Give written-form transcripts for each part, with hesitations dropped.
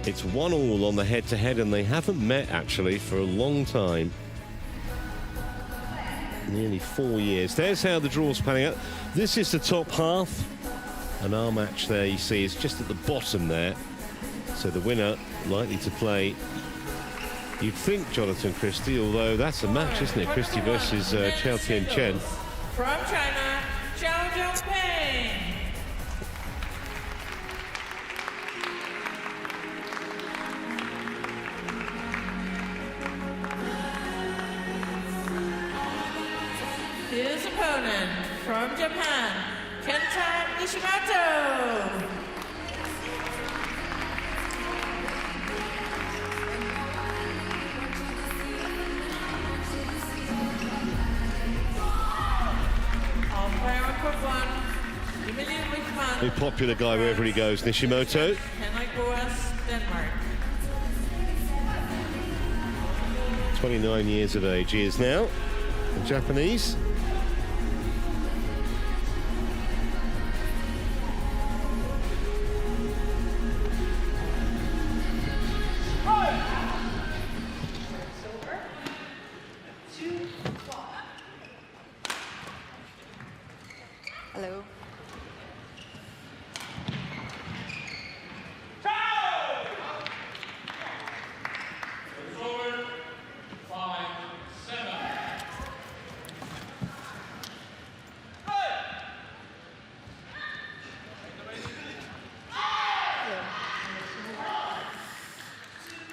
It's 1-1 on the head-to-head, and they haven't met actually for a long time. Nearly 4 years. There's how the draw's panning out. This is the top half, and our match there, you see, is just at the bottom there. So the winner likely to play, you'd think, Jonathan Christie, although that's a match, isn't it? Christie versus Zhao Chen. From China, Zhao Jun Peng. His opponent from Japan, Kenta Nishimoto. A popular guy wherever he goes, Nishimoto. Denmark. 29 years of age he is now, Japanese. Hello.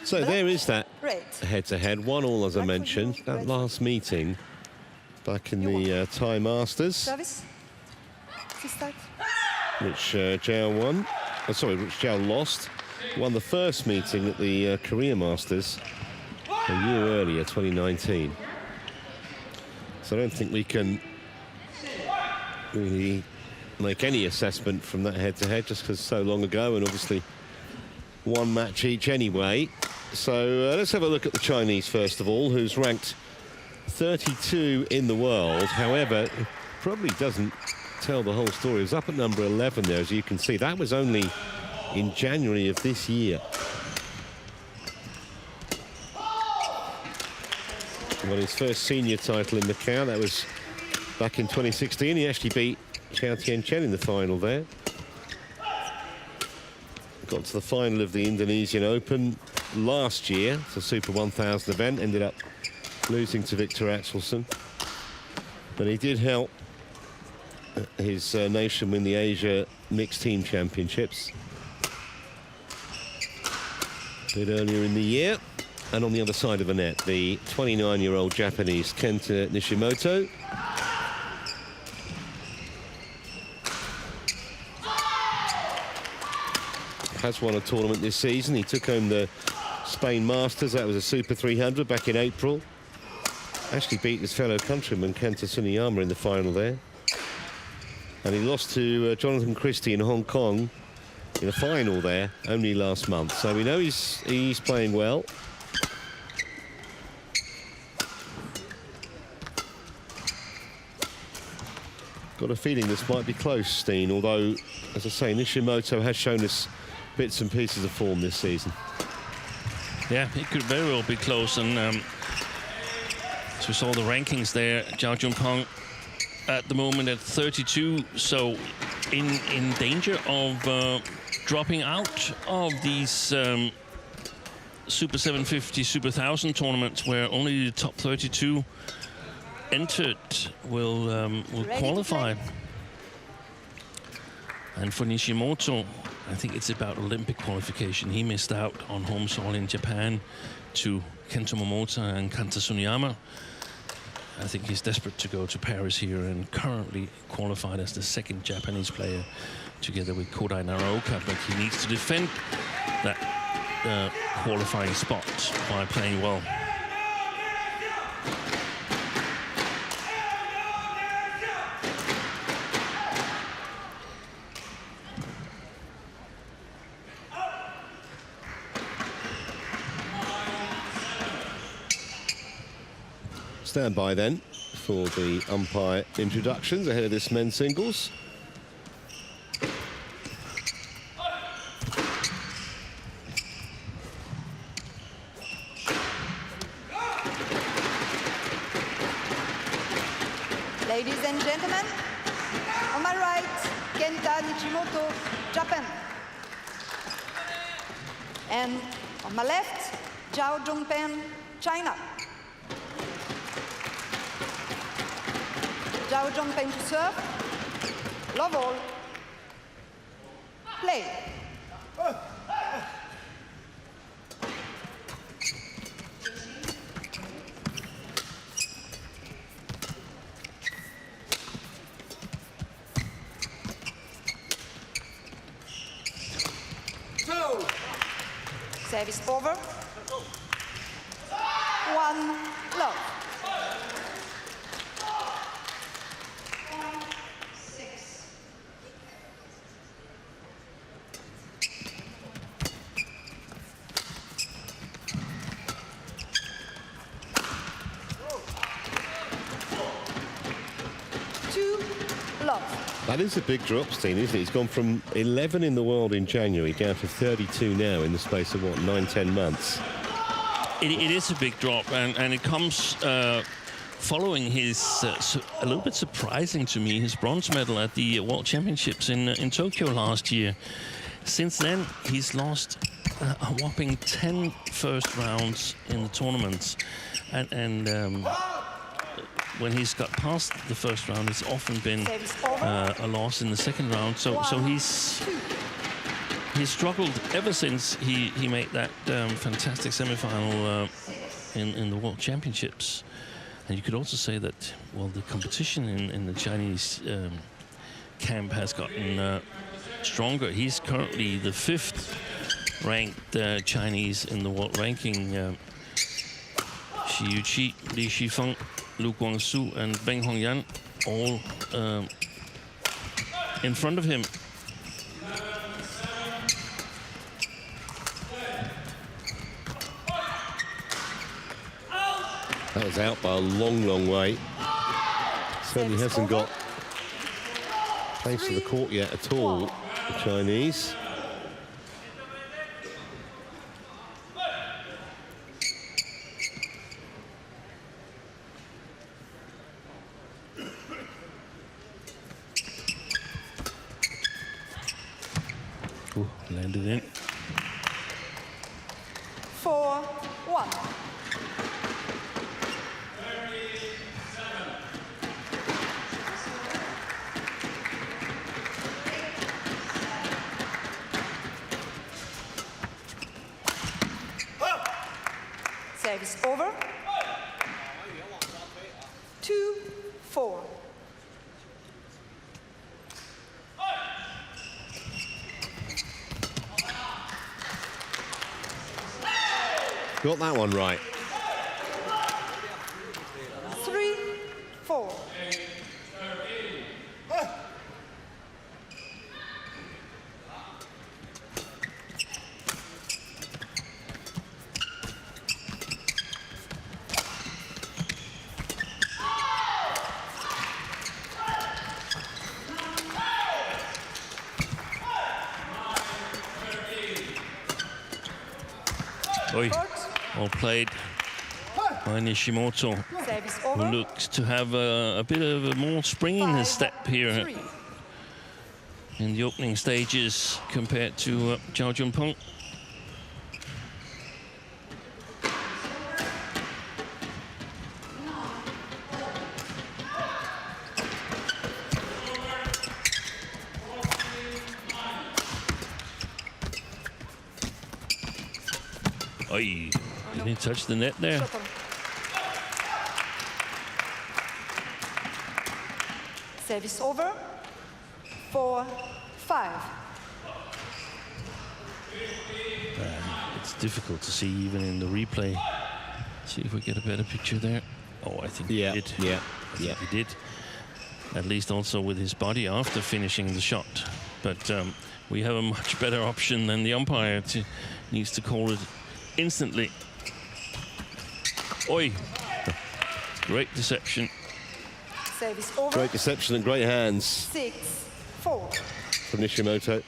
So there is that Right. head-to-head, 1-1 as I mentioned. That last meeting back in the Thai Masters, Service. To start. which Zhao won. Sorry, which Zhao lost. Won the first meeting at the Korea Masters a year earlier, 2019. So I don't think we can really make any assessment from that head-to-head just because so long ago, and obviously one match each anyway. So let's have a look at the Chinese first of all, who's ranked 32 in the world. However, it probably doesn't tell the whole story. It was up at number 11 there, as you can see. That was only in January of this year. Won his first senior title in Macau. That was back in 2016. He actually beat Zhao Chen in the final there. Got to the final of the Indonesian Open last year. It's a Super 1000 event. Ended up losing to Victor Axelsen. But he did help his nation win the Asia Mixed Team Championships a bit earlier in the year. And on the other side of the net, the 29-year-old Japanese Kenta Nishimoto. Has won a tournament this season. He took home the Spain Masters. That was a Super 300 back in April. Actually beat his fellow countryman Kenta Suniyama in the final there. And he lost to Jonathan Christie in Hong Kong in a final there only last month. So we know he's playing well. Got a feeling this might be close, Steen, although, as I say, Nishimoto has shown us bits and pieces of form this season. Yeah, it could very well be close. And as we saw the rankings there, Zhao Jun Peng at the moment at 32, so in danger of dropping out of these Super 750, Super 1000 tournaments where only the top 32 entered will qualify. And for Nishimoto, I think it's about Olympic qualification. He missed out on home soil in Japan to Kento Momota and Kanta Suniyama. I think he's desperate to go to Paris here and currently qualified as the second Japanese player together with Kodai Naraoka, but he needs to defend that qualifying spot by playing well. Stand by then for the umpire introductions ahead of this men's singles. Ladies and gentlemen, on my right, Kenta Nishimoto, Japan. And on my left, Zhao Jun Peng, China. Zhao Jun Peng to serve. Love all. Play. Service over. 1 love. That is a big drop, Steen, isn't it? He's gone from 11 in the world in January down to 32 now in the space of, what, 9-10 months? It is a big drop, and it comes following his, a little bit surprising to me, his bronze medal at the World Championships in Tokyo last year. Since then, he's lost a whopping 10 first rounds in the tournaments. And when he's got past the first round, it's often been a loss in the second round. So he's struggled ever since he made that fantastic semi-final in the World Championships. And you could also say that, well, the competition in the Chinese camp has gotten stronger. He's currently the 5th ranked Chinese in the world ranking. Xi Yuqi, Li Shifeng, Lu Guangsu and Beng Hongyan all in front of him. That was out by a long, long way. Certainly hasn't got place to the court yet at all, the Chinese. Ooh, landed in. 4-1. Service over. 2-4. Got that one right. 3-4. Oi. Well played by Nishimoto, Service who over. looks to have a bit of a more spring in his step here 5-3. in the opening stages compared to Zhao Jun Peng. Oi, did he touch the net there? Service over. 4-5. It's difficult to see even in the replay. See if we get a better picture there. Oh, I think he did. Yeah. He did. At least also with his body after finishing the shot. But we have a much better option than the umpire. Needs to call it instantly. Oi. Great deception. Service over. Great deception and great hands 6-4. from Nishimoto.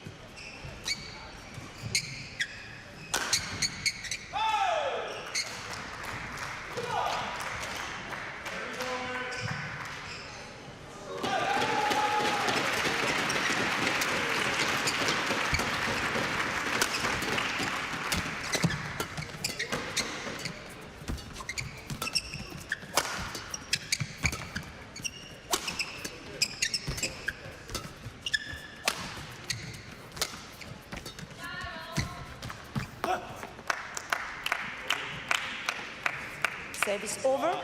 Service over.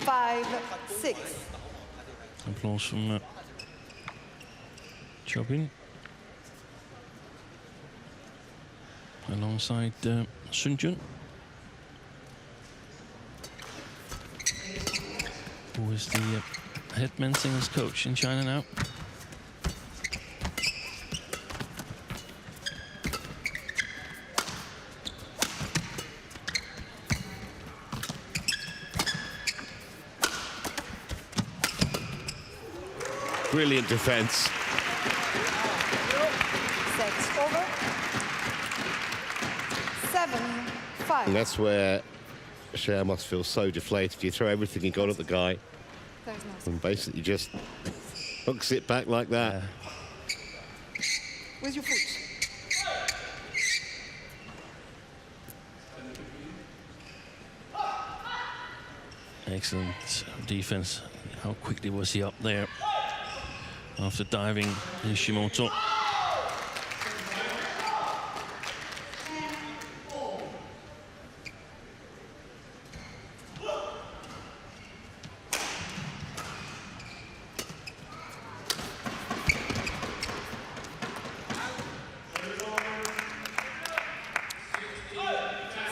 5-6. Applause from Chopin. Alongside Sun Jun, who is the head men's singles coach in China now. Brilliant defense. Sets over. 7-5. And that's where Xiao must feel so deflated. You throw everything you got at the guy There's no and basically just hooks it back like that. With your foot. Excellent defense. How quickly was he up there after diving Nishimoto?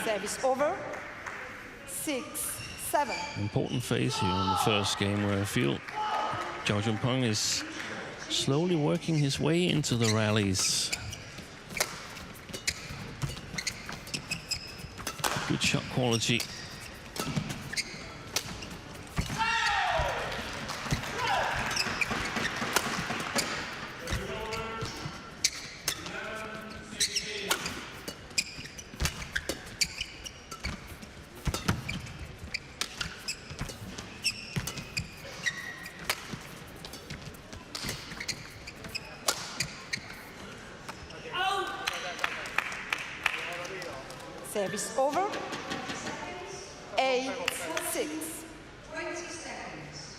Service over. 6-7. Important phase here in the first game where I feel Zhao Jun Peng is slowly working his way into the rallies. Good shot quality. Service over. 8-6. 20 seconds.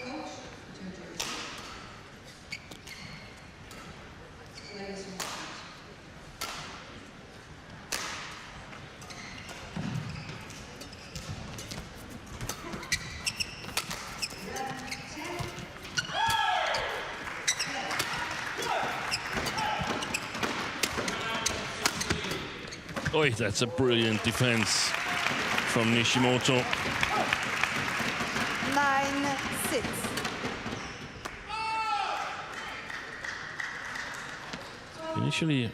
Coach, ladies and gentlemen. Oh, that's a brilliant defense from Nishimoto. 9-6. Initially,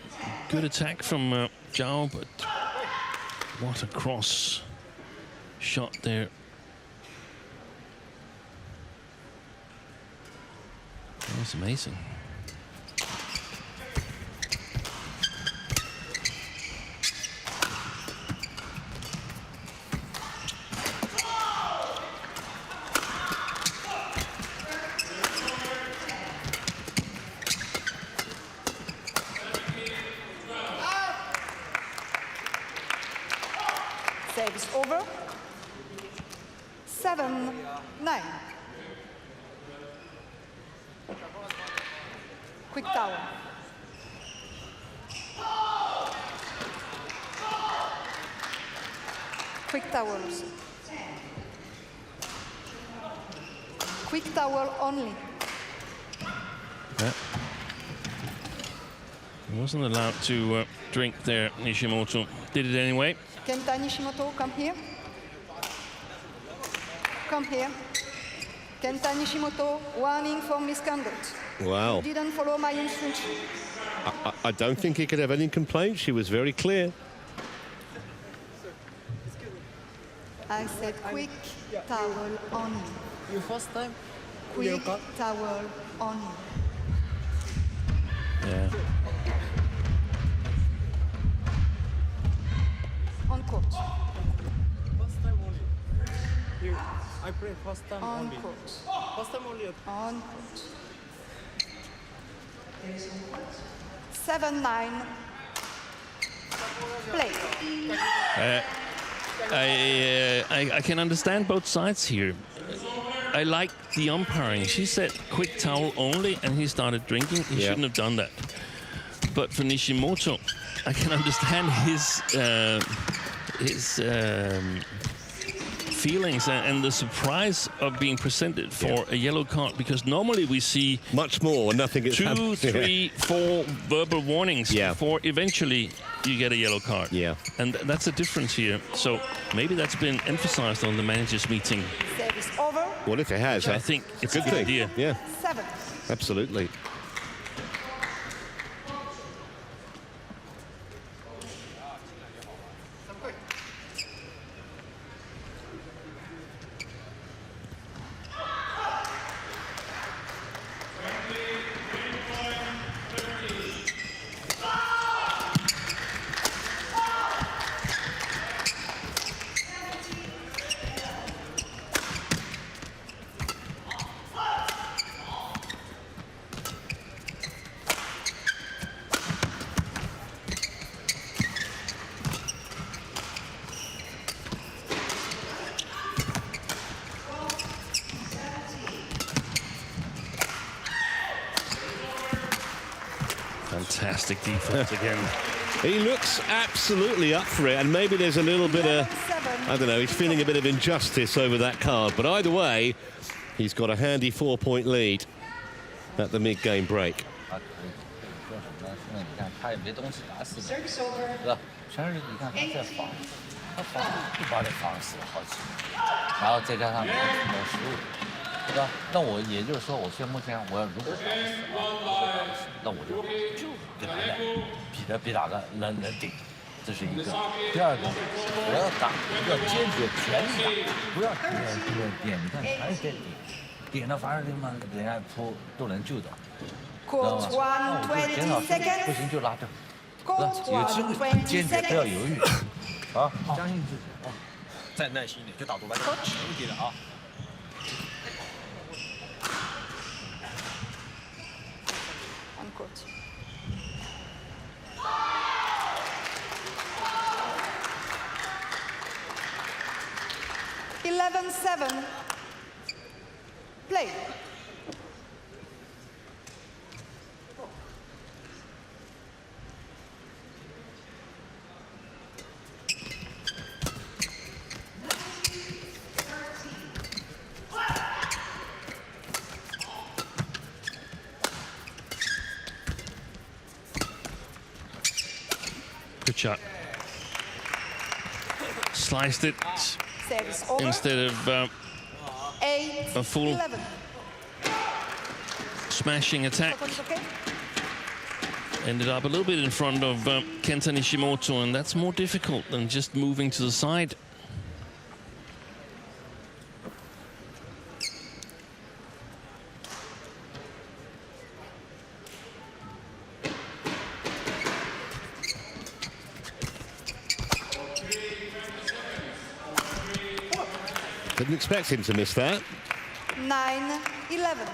good attack from Zhao, but what a cross shot there. That was amazing. Service over. 7-9. Quick tower. Quick towels. Quick towel only. Yeah. He wasn't allowed to drink there, Nishimoto. Did it anyway. Kenta Nishimoto, come here. Come here. Kenta Nishimoto, warning for misconduct. Wow. You didn't follow my instructions. I don't think he could have any complaints. She was very clear. I said quick towel only. Your first time? Quick towel only. Yeah. On court. First time only. Here, I pray first time On only. court. First time only. On court. 7-9. Play. I can understand both sides here. I like the umpiring. She said quick towel only, and he started drinking. He shouldn't have done that. But for Nishimoto, I can understand his feelings and the surprise of being presented for a yellow card, because normally we see Much more, nothing is 2, 3, 4 verbal warnings before eventually you get a yellow card. Yeah. And that's a difference here. So maybe that's been emphasized on the managers' meeting. Service over. Well, if it has, I think it's a good idea. Yeah, 7. absolutely. Fantastic defense again. He looks absolutely up for it, and maybe there's a little bit of, I don't know, he's feeling a bit of injustice over that card. But either way, he's got a handy 4-point lead at the mid-game break. 他也没东西打死的，是吧？全是你看他在防，他防一把给防死好几，然后再加上没失误，对吧？那我也就是说，我现在目前我要如果打不死那我就跟他俩比哪个能顶，这是一个。第二个，我要坚决全力打，不要点，你看全是点，点了反而他妈人家扑都能救的。 Court 1, 20 seconds. 不行就拉掉， Court 有机 1, 会 20坚决不要 seconds. 犹豫，啊，相信自己啊，再耐心一点，就打多半场，没问题的啊。 On court. (11-7). Play. Good shot. Sliced it Service over. instead of 8, a full 11. smashing attack. Seconds, okay? Ended up a little bit in front of Kenta Nishimoto, and that's more difficult than just moving to the side. Didn't expect him to miss that. 9-11.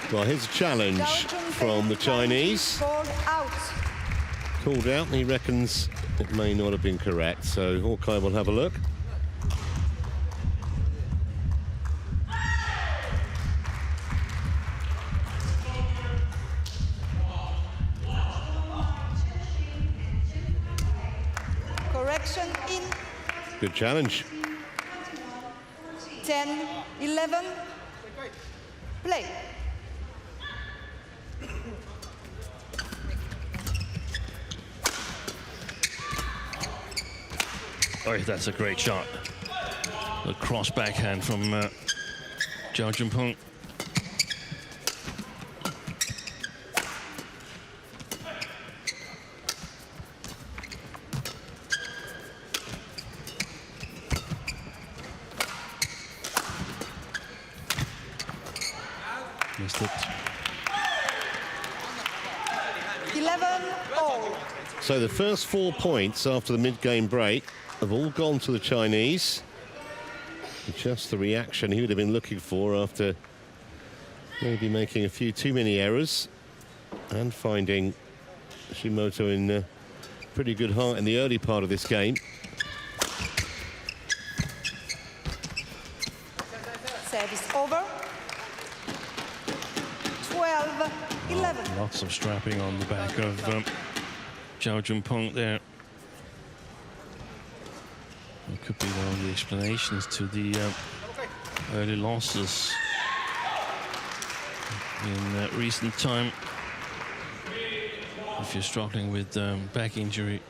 Well, here's a challenge Zhao Jun from the Peng Chinese. called out. Called out, and he reckons it may not have been correct. So Hawkeye will have a look. Correction in. Good challenge. 10-11. Play. Oh, that's a great shot. The cross backhand from Zhao Jun Peng. Missed it. 11-all. So the first 4 points after the mid-game break have all gone to the Chinese. Just the reaction he would have been looking for after maybe making a few too many errors and finding Nishimoto in pretty good heart in the early part of this game. Service over. 12-11. Lots of strapping on the back of Zhao Jun Peng there. It could be one of the explanations to the early losses in recent time. If you're struggling with back injury.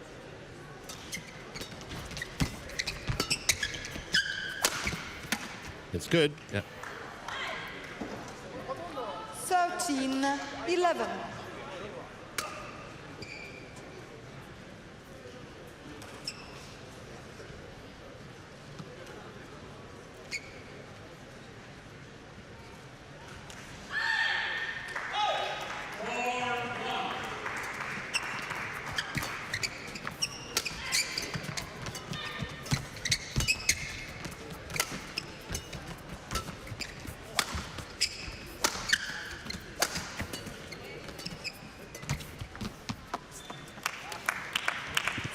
It's good. Yeah. 13-11.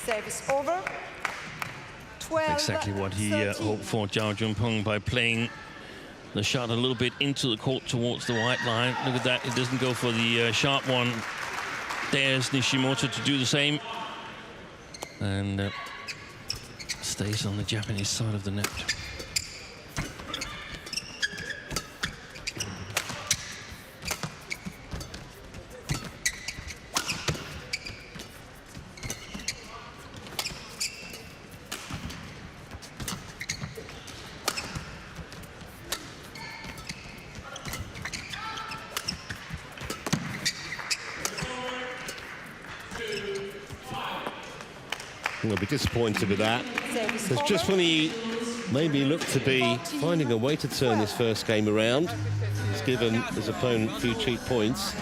Service over. 12. Exactly what he 13. hoped for, Zhao Jun Peng, by playing the shot a little bit into the court towards the white line. Look at that, it doesn't go for the sharp one. There's Nishimoto to do the same. And stays on the Japanese side of the net. I'll be disappointed with that. Service Because just when he maybe looked to be finding a way to turn this first game around, he's given his opponent a few cheap points.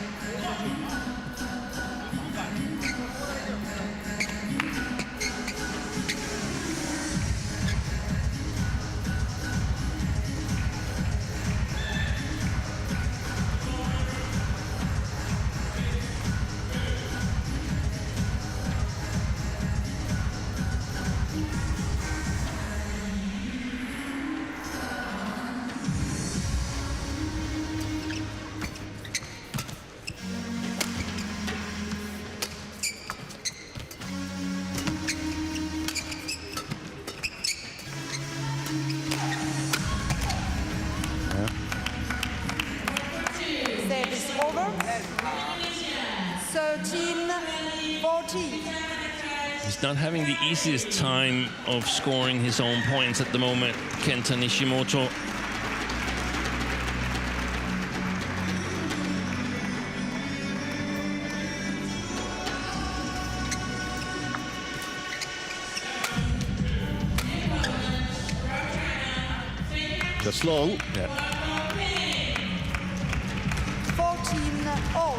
Service over. 13-14. He's not having the easiest time of scoring his own points at the moment, Kenta Nishimoto. Just long. Yeah. 14-all.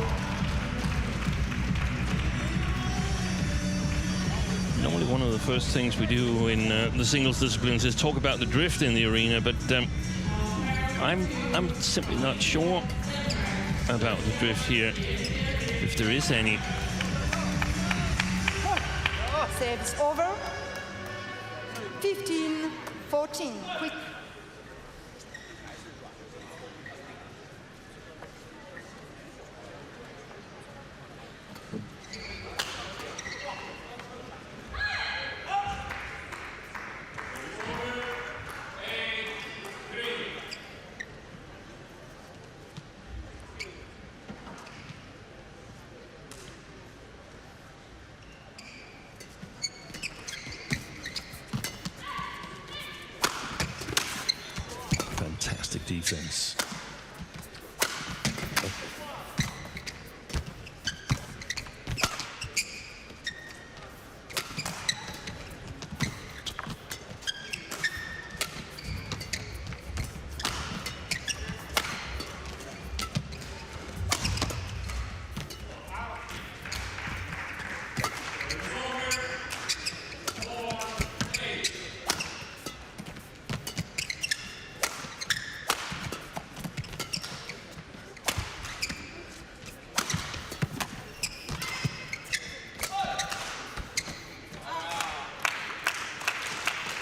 Normally one of the first things we do in the singles disciplines is talk about the drift in the arena, but I'm simply not sure about the drift here, if there is any. Service over. 15-14. Quick. Fantastic defense.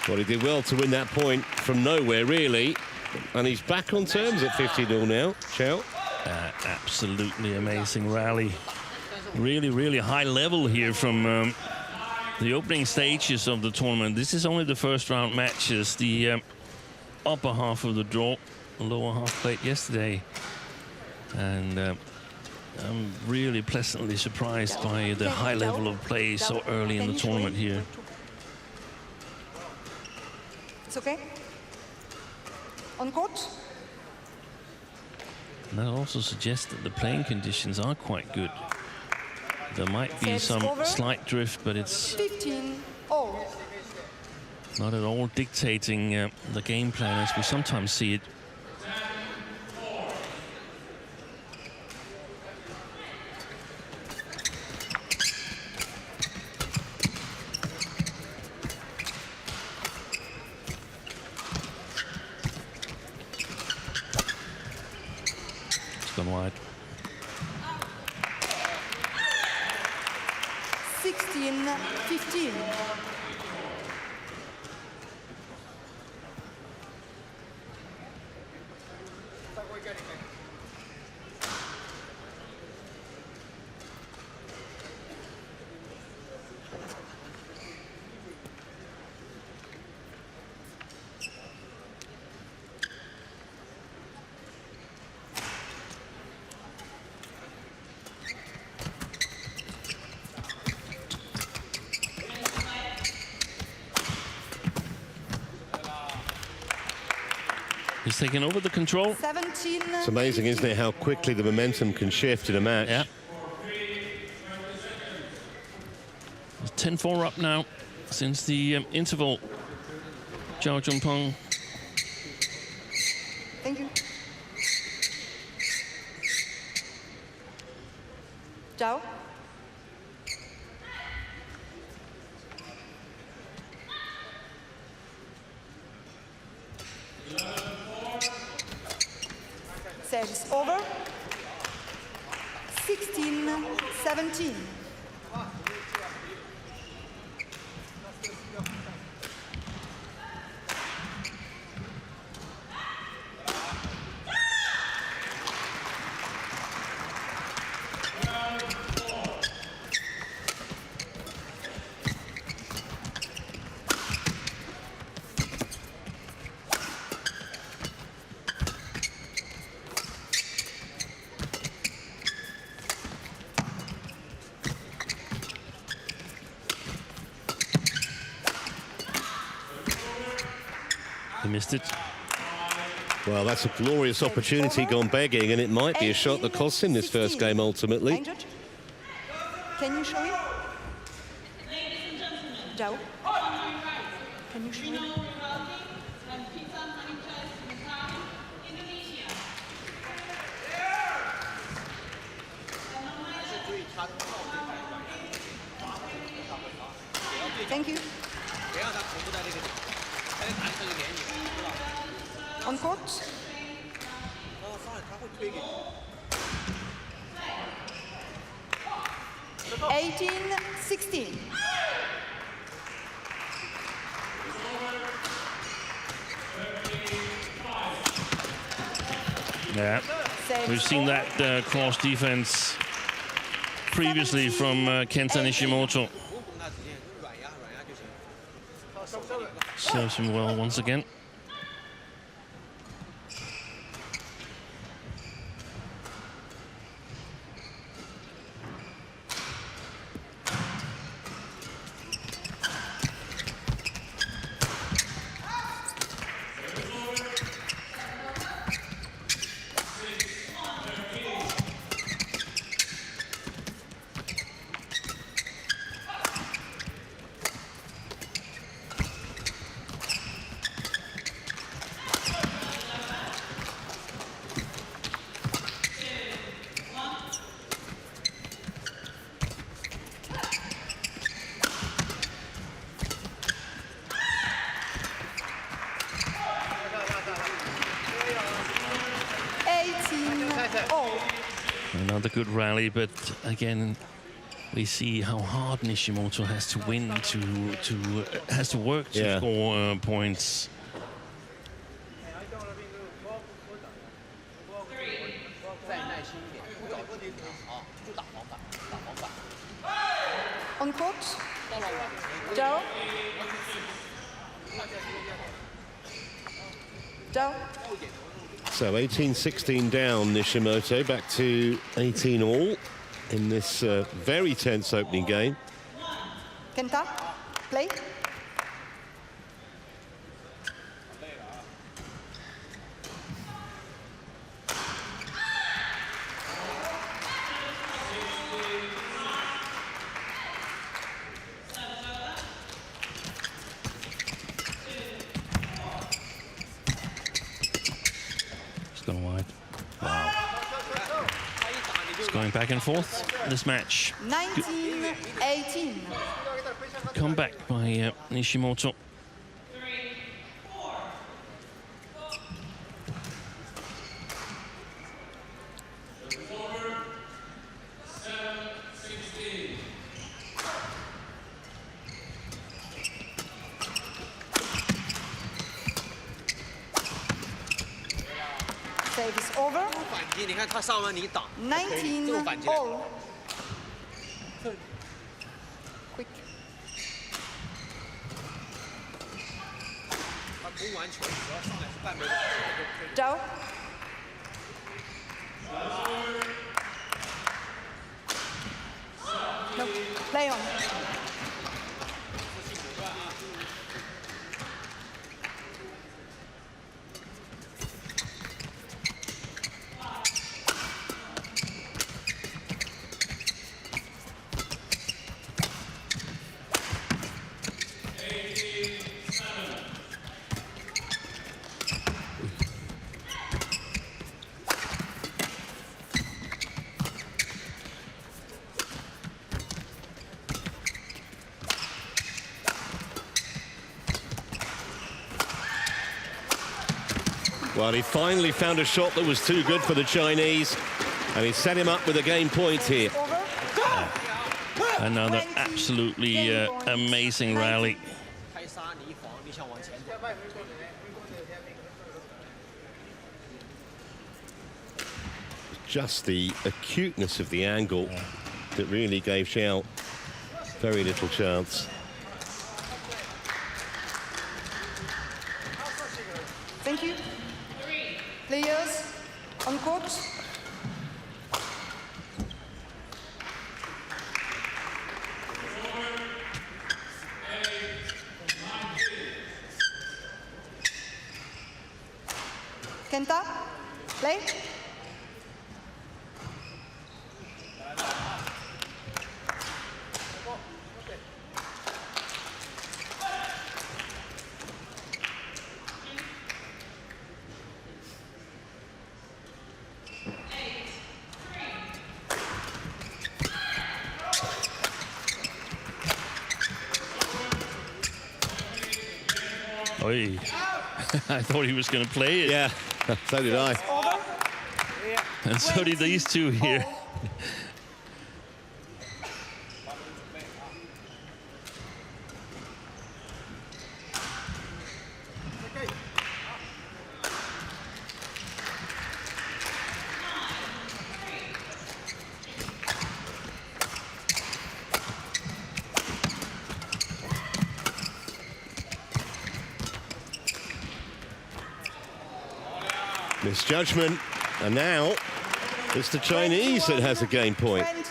Well, he did well to win that point from nowhere, really. And he's back on terms at 50-0 now, Zhao. Absolutely amazing rally. Really, really high level here from the opening stages of the tournament. This is only the first round matches. The upper half of the draw, the lower half played yesterday. And I'm really pleasantly surprised by the high level of play so early in the tournament here. It's okay. On court. And that also suggests that the playing conditions are quite good. There might be some slight drift, but it's 15-0. not at all dictating the game plan as we sometimes see it. It's gone wide. 16-15. He's taken over the control. 17. It's amazing, isn't it, how quickly the momentum can shift in a match. Yeah. 10-4 up now since the interval. Zhao Jun Peng. Thank you. Zhao. Service over. 16-17. He missed it. Well, that's a glorious opportunity gone begging, and it might be a shot that costs him this first game ultimately. Injured. Can you show him? Zhao. Can you show him? Thank you. On court. 18-16. Yeah, we've seen that cross defense previously from Kenta Nishimoto. Serves him well once again. Oh. Another good rally, but again, we see how hard Nishimoto has to win has to work to score points. On court. Zhao. Zhao. So 18-16 down, Nishimoto, back to 18 all in this very tense opening game. Kenta, play. Wide. Wow. It's going back and forth, this match. 19-18. Comeback by Nishimoto. Save is over. 你看他上完你挡， 19 all. Quick. 他攻完球只要上来是半杯的。 Zhao. No, play on. Well, he finally found a shot that was too good for the Chinese, and he set him up with a game point here. Another absolutely amazing rally. 开杀你防，你想往前走。 Just the acuteness of the angle that really gave Zhao very little chance. Thank you. Players on court. Kenta, play. Oy. I thought he was going to play it. Yeah, so did I. Over. And so did these two here. Misjudgment, and now it's the Chinese that has a game point. 20.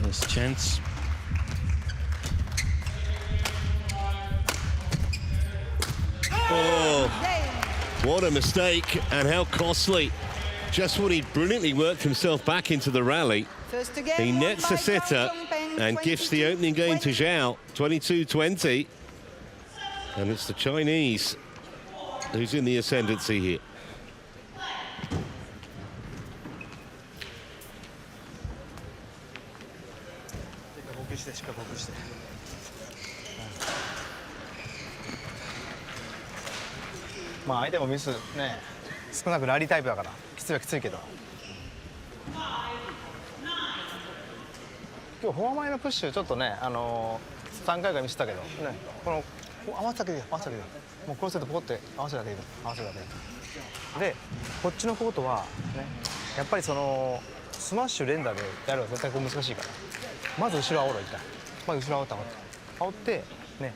There's a chance. Oh, Yay. what a mistake, and how costly. Just when he brilliantly worked himself back into the rally, First again, he won nets by a sitter Zhao Jun Peng, and gifts the opening game to 22-20. Zhao, 22-20. And it's the Chinese who's in the ascendancy here.まあ相手もミスね少なくラリータイプだからきついはきついけど今日フォア前のプッシュちょっとね3回ぐらい見せたけどねこの合わせただけで合わせただけでもうクロスセットポコって合わせるだけで合わせるだけでこっちのコートはねやっぱりそのスマッシュ連打でやるのは絶対こう難しいからまず後ろ煽ろう一回まず後ろ煽ってね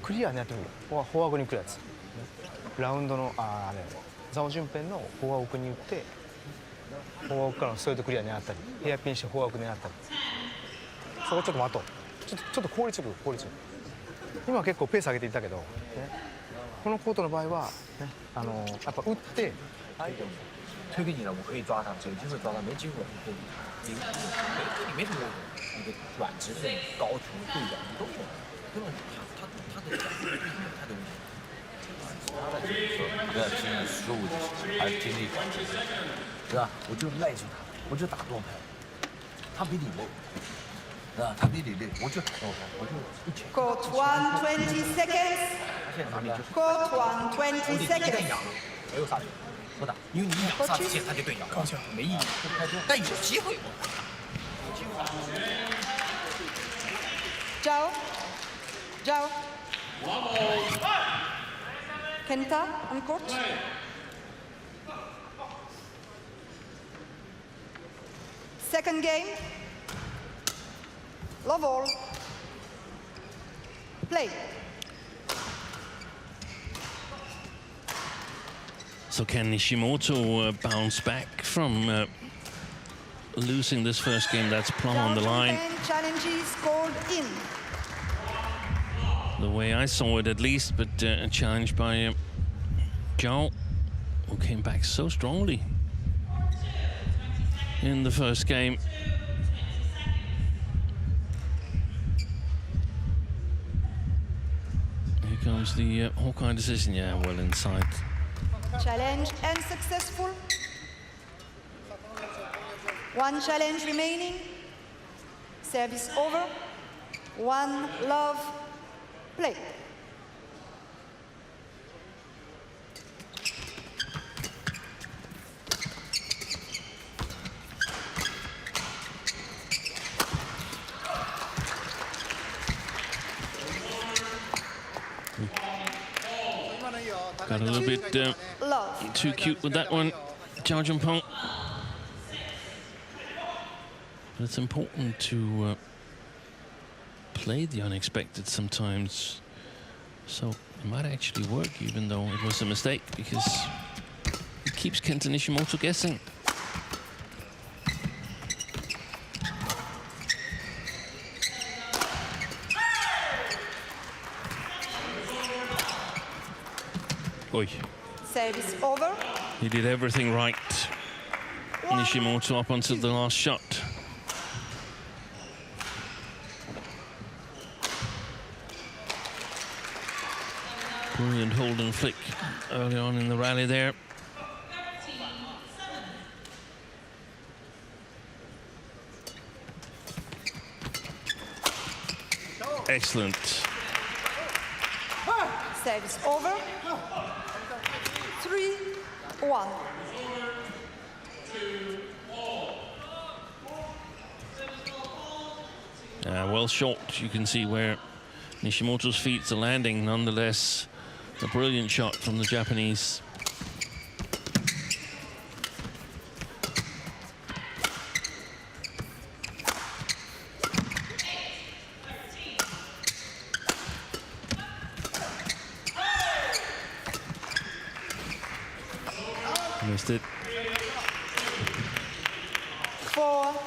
クリアにやってみるフォア奥に来るやつラウンドのあれザオジュンペンのフォア奥に打ってフォア奥からのストレートクリア狙ったりヘアピンしてフォア奥狙ったりそこちょっと待とうちょっと効率よく今は結構ペース上げていったけど、ね、このコートの場合は、ね、やっぱ打って推给你了，我可以抓他，有机会抓他，没机会对你没什么一个软直线高球对角都有，根本他的角度他的问题。他在不要轻易失误就行，还是听力管，是吧？我就赖住他，我就打多拍，他比你累，是吧？他比你累，我就打多拍，我就一拳。Court 1, 20 seconds. 他现在哪里就是 Court 1, 20 一 seconds. 仰，没有杀球，不打，因为你仰杀之前他就对仰，没意义。但有机会我打，有机会。 Zhao. Kenta on court. Second game. Love all. Play. So can Nishimoto bounce back from losing this first game? That's plumb on the line. Challenges called in. The way I saw it, at least, but a challenge by Zhao, who came back so strongly in the first game. Here comes the Hawkeye decision. Yeah, well inside. Challenge unsuccessful. One challenge remaining. Service over. One love. Play. Got a little bit too cute with that one, Zhao Jun Peng. But it's important to play the unexpected sometimes, so it might actually work, even though it was a mistake, because it keeps Kenta Nishimoto guessing. Oy. Service over. He did everything right, Nishimoto, up until the last shot. Brilliant hold and flick early on in the rally there. Excellent. Service over. 3-1. Well short. You can see where Nishimoto's feet are landing. Nonetheless, a brilliant shot from the Japanese. Missed it. 4-1.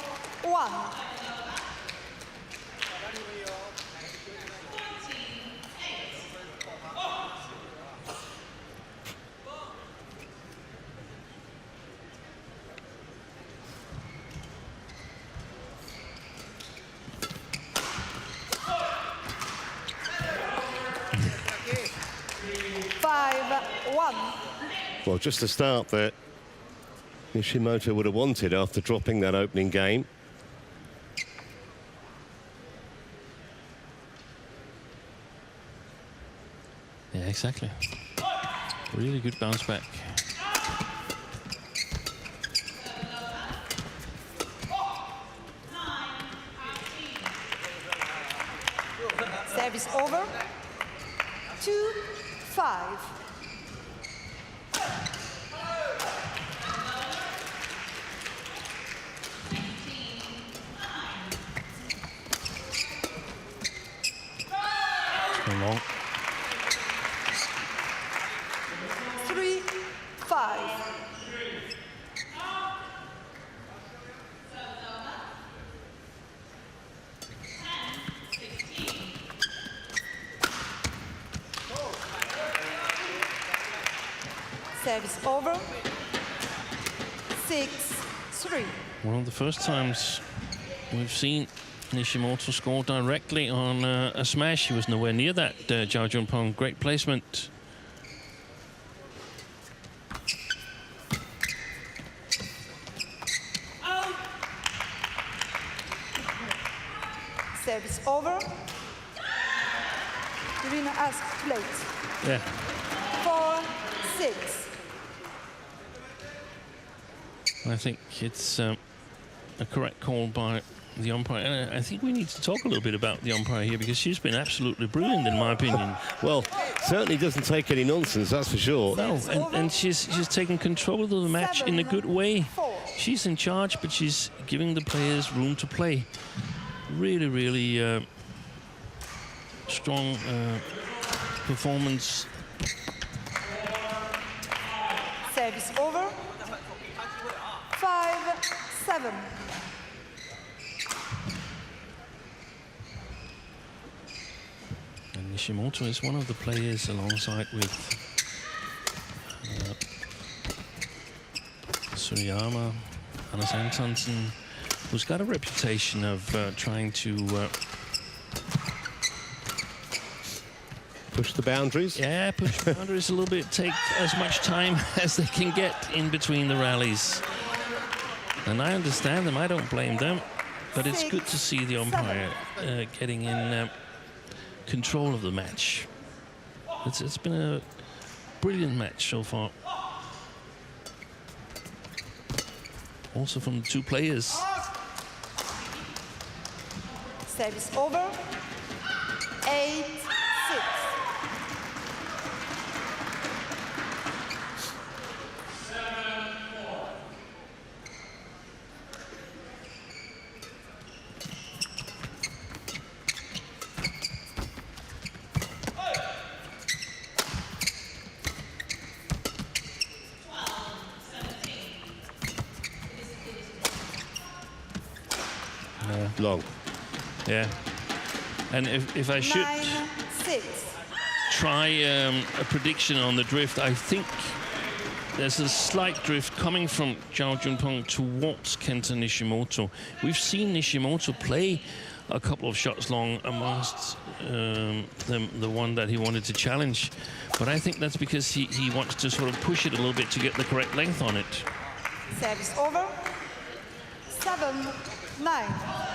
5-1. Well, just to start that Nishimoto would have wanted after dropping that opening game. Yeah, exactly. Really good bounce back. Service over. 2-5. Long. 3-5. Service over. 6-3. One of the first times we've seen Nishimoto score directly on a smash. He was nowhere near that. Zhao Jun Peng, great placement. Service over. Irina asked late. Yeah. 4-6. I think it's a correct call by the umpire. And I think we need to talk a little bit about the umpire here, because she's been absolutely brilliant, in my opinion. Well, certainly doesn't take any nonsense, that's for sure. No, and she's taken control of the match in a good way. She's in charge, but she's giving the players room to play. Really, really strong performance. Service over. 5-7. And Nishimoto is one of the players alongside with Suriyama, Anders Antonsen, who's got a reputation of trying to push the boundaries. Yeah, push the boundaries a little bit, take as much time as they can get in between the rallies. And I understand them, I don't blame them, but it's good to see the umpire getting in control of the match. It's been a brilliant match so far. Also from the two players. Service over. 8-6. Long. Yeah. And if I should 9-6. try a prediction on the drift, I think there's a slight drift coming from Zhao Jun Peng towards Kenta Nishimoto. We've seen Nishimoto play a couple of shots long amongst the one that he wanted to challenge. But I think that's because he wants to sort of push it a little bit to get the correct length on it. Service over. 7-9.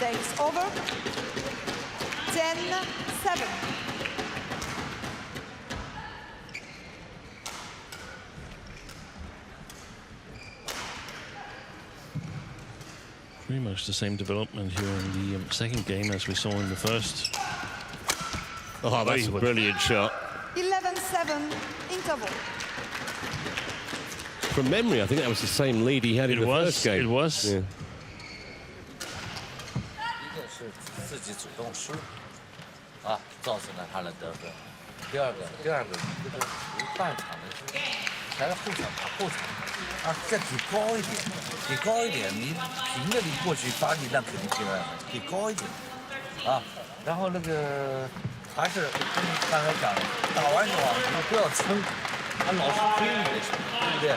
Service over. 10-7. Pretty much the same development here in the second game as we saw in the first. Oh, that's a brilliant shot. 11-7 interval. From memory, I think that was the same lead he had in the first game. It was. Yeah. 一个是自己主动输，啊，造成了他的得分。第二个这个半场的时候，才是后场打后场，啊，再举高一点，给高一点，你平的你过去发力那肯定平了，给高一点，啊，然后那个还是跟你刚才讲的，打完球啊，你不要冲，他老是推你的球，对不对？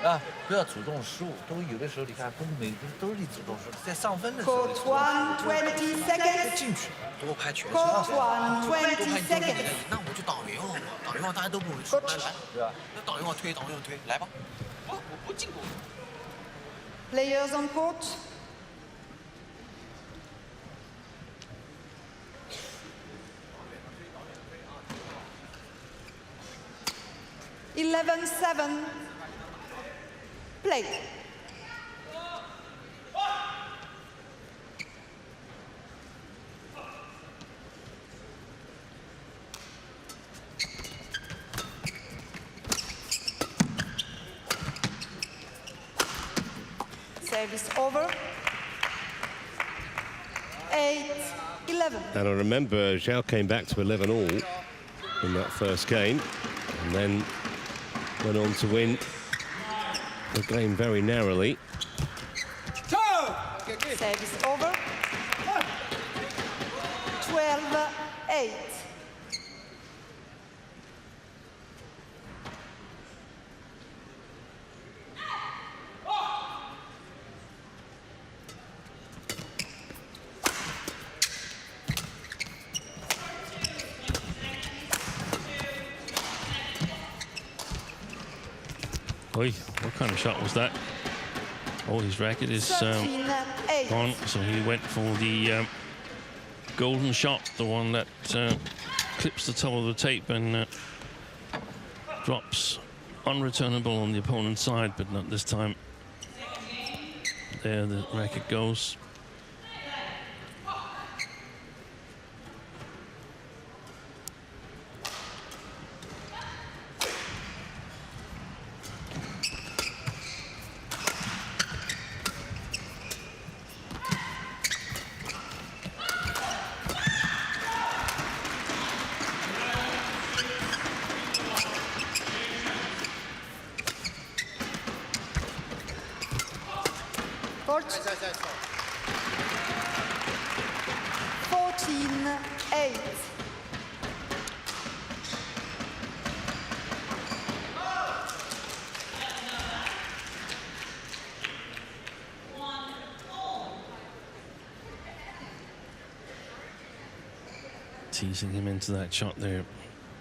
啊，不要主动失误，都有的时候你看，每个都是你主动失误，在上分的时候， Court 1, 20 seconds. 进去多拍全 Court 1, 20 seconds. 那我就打圆号嘛，打圆号大家都不会输，来，对吧？那打圆号推，来吧。我进攻。 Players on court. (11-7). Play. Service over. 8-11. And I remember Zhao came back to 11-all in that first game, and then went on to win the game very narrowly. Service over. 12-8. Oi, what kind of shot was that? Oh, his racket is 13-8. gone, so he went for the golden shot, the one that clips the top of the tape and drops unreturnable on the opponent's side, but not this time. There the racket goes. Court. 14-8. Teasing him into that shot there,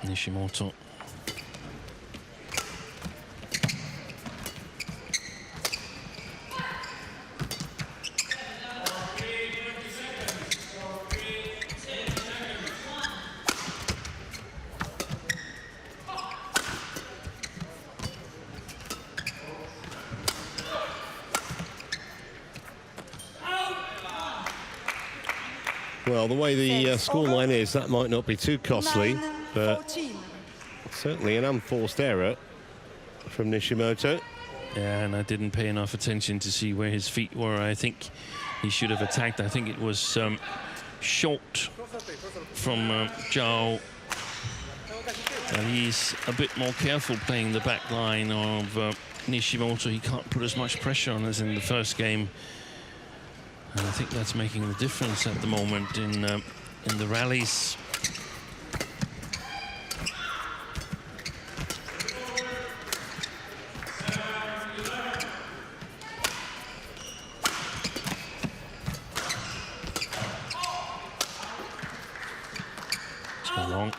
Nishimoto. Well, the way the scoreline is, that might not be too costly, but 9-14. certainly an unforced error from Nishimoto. Yeah, and I didn't pay enough attention to see where his feet were. I think he should have attacked. I think it was short from Zhao. And he's a bit more careful playing the back line of Nishimoto. He can't put as much pressure on as in the first game. And I think that's making the difference at the moment in the rallies. So long.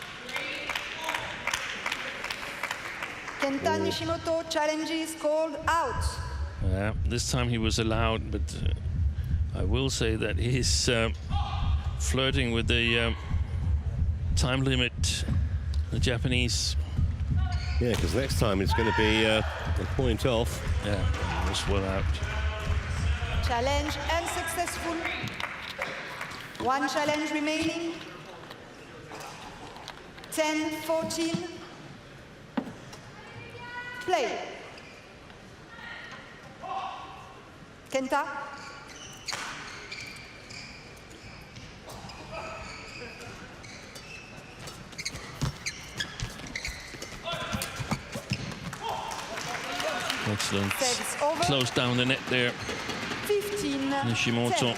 Kenta Nishimoto challenges called out. Yeah, this time he was allowed, but I will say that he's flirting with the time limit, the Japanese. Yeah, because next time it's going to be a point off. Yeah, he was well out. Challenge unsuccessful. One challenge remaining. 10-14. Play. Kenta. Excellent. Service over. Close down the net there, 15. Nishimoto. 10.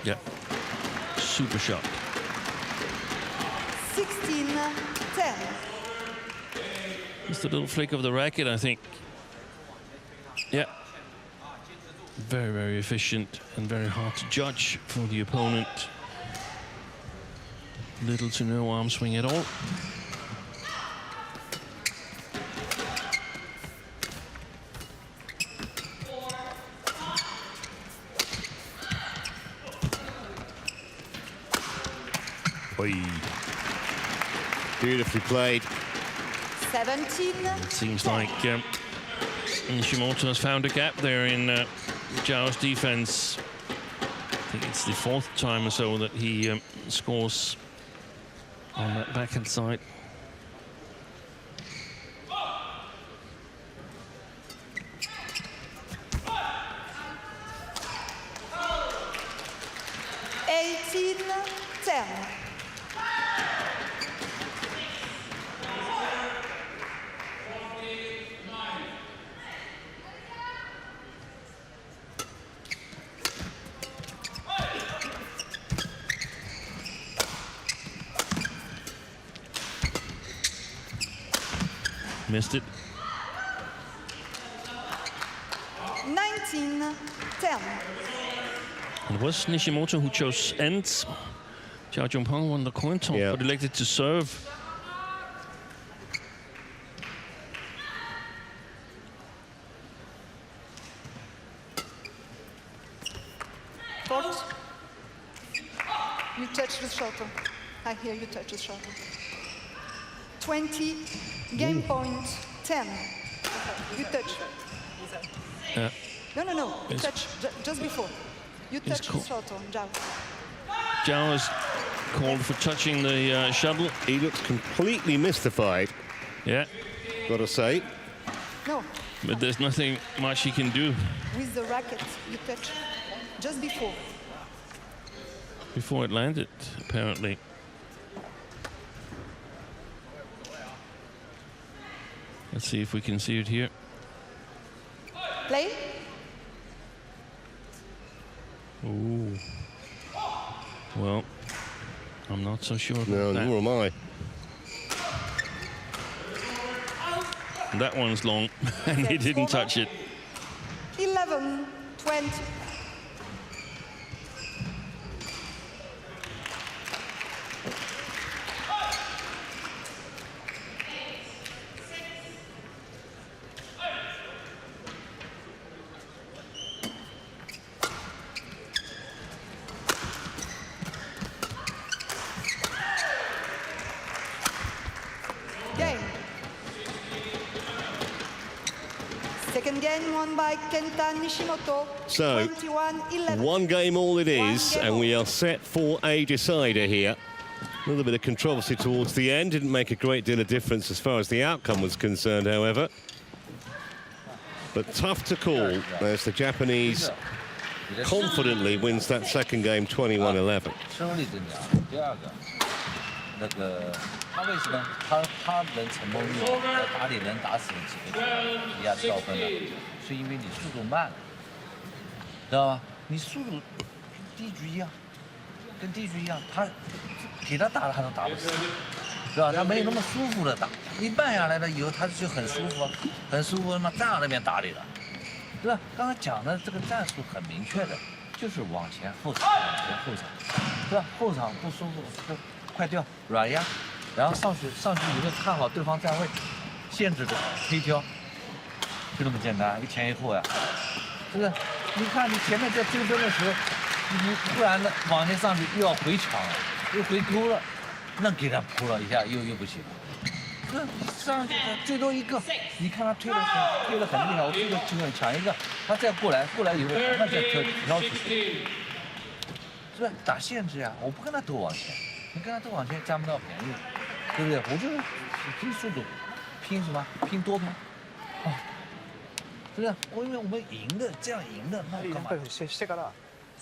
Yeah, super shot. 16. 10. Just a little flick of the racket, I think. Yeah. Very, very efficient and very hard to judge for the opponent. Little to no arm swing at all. Oy. Beautifully played. 17. It seems like Nishimoto has found a gap there in Zhao's defense. I think it's the 4th time or so that he scores on that backhand side. Missed it. 19. 10. It was Nishimoto who chose ends. Zhao Jun Peng won the coin toss, but elected to serve. Court. You touch the shuttle. I hear you touch the shuttle. 20. Game point. 10. You touch. No. You touch just before. You touch the shuttle, Zhao. Zhao has called for touching the shuttle. He looks completely mystified. Yeah. Gotta say. No. But there's nothing much he can do. With the racket, you touch just before. Before it landed, apparently. Let's see if we can see it here. Play. Ooh. Well, I'm not so sure about No, that. nor am I. That one's long, and he didn't touch it. 11. 20. Second game won by Kenta Nishimoto. So, 21-11. one game all it is, and we are set for a decider here. A little bit of controversy towards the end. Didn't make a great deal of difference as far as the outcome was concerned, however. But tough to call as the Japanese confidently wins that second game 21-11. 胜利增加。第二个，那个他为什么他能成功用打里能打死几个球一下掉分呢？是因为你速度慢了，知道吧？你速度第一局一样，跟第一局一样，他给他打了他都打不死，是吧？他没有那么舒服的打，一慢下来了以后他就很舒服，很舒服，那站在那边打你了，对吧？刚才讲的这个战术很明确的，就是往前后场，往前后场，是吧？后场不舒服就快掉软压，然后上去以后看好对方站位，限制的黑挑，就这么简单，一前一后呀，是不是？你看你前面在追分的时候，你突然的往前上去又要回抢了，又回勾了，那给他扑了一下又不行。那上去最多一个，你看他推得很厉害，我推得就很强一个，他再过来以后，他再挑出去，是吧？打限制呀，我不跟他斗往前，你跟他斗往前占不到便宜，对不对？我就是拼速度，拼什么？拼多盘。哦，是不是？因为我们赢的，这样赢的，那我干嘛？してから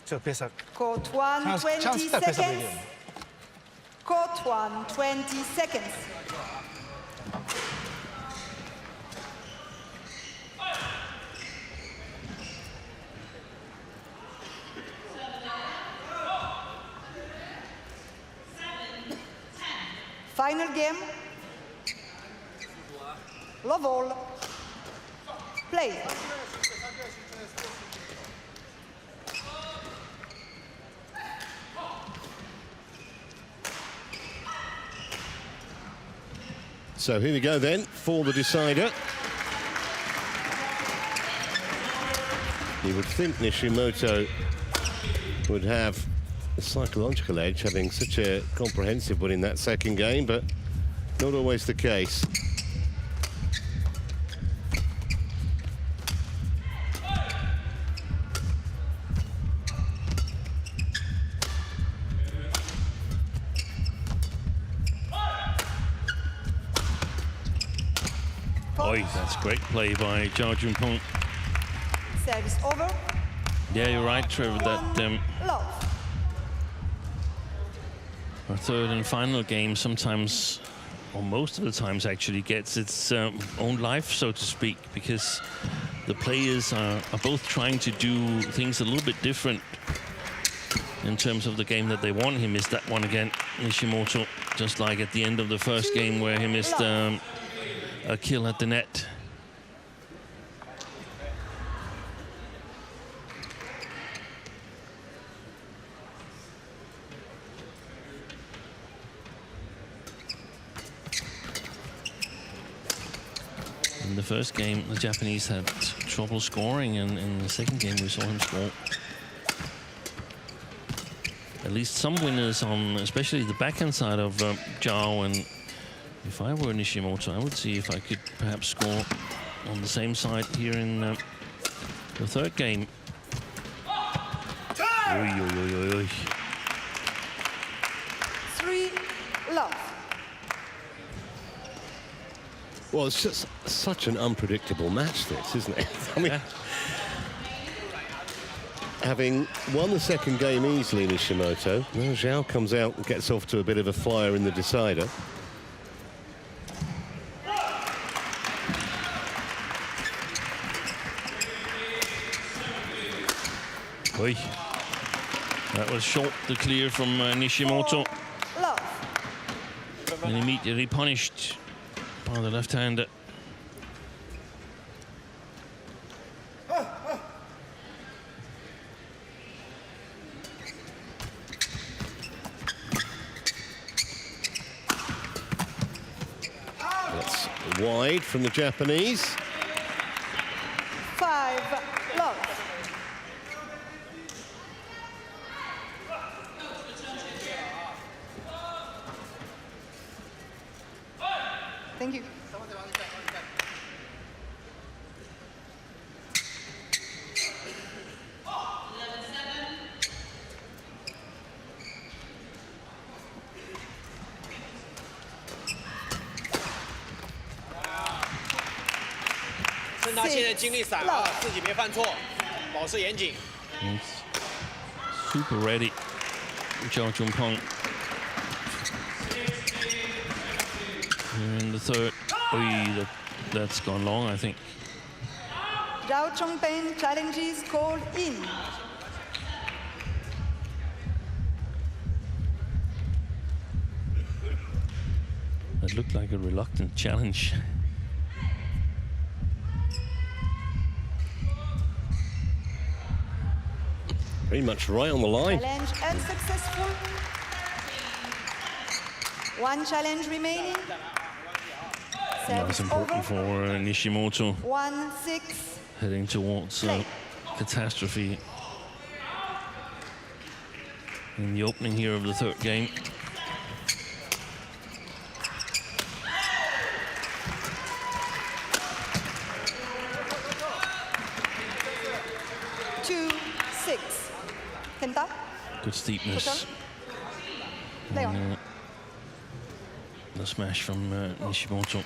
ちょっとペース Court 1, チャンス 20 来たらペース上げる seconds. よね。 Court 1, 20 seconds. Final game. Love all. Play. So here we go then for the decider. You would think Nishimoto would have a psychological edge, having such a comprehensive win in that second game, but not always the case. Oi, that's great play by Zhao Jun Peng. Service over. Yeah, you're right, Trevor, that Love. our third and final game sometimes, or most of the times actually, gets its own life, so to speak, because the players are both trying to do things a little bit different in terms of the game that they want. He missed that one again, Nishimoto, just like at the end of the first game where he missed a kill at the net. In the first game, the Japanese had trouble scoring, and in the second game, we saw him score at least some winners on, especially the backhand side of Zhao. And if I were Nishimoto, I would see if I could perhaps score on the same side here in the third game. Oy, oy, oy, oy, oy. 3, love. Well, it's just such an unpredictable match, this, isn't it? I mean, having won the second game easily, Nishimoto, well, Zhao comes out and gets off to a bit of a flyer in the decider. Oy. That was short, the clear from Nishimoto. Love. And immediately punished by the left-hander. That's wide from the Japanese. 5, love. Thank you. Super ready, Zhao Jun Peng. Here in the third. Oy, that's gone long, I think. Zhao Jun Peng challenges called in. That looked like a reluctant challenge. Pretty much right on the line. Challenge unsuccessful. 1 challenge remaining. That's Service important over. for Nishimoto, 1-6. heading towards catastrophe in the opening here of the third game. Kenta. Good steepness. Play on. And, the smash from Nishimoto.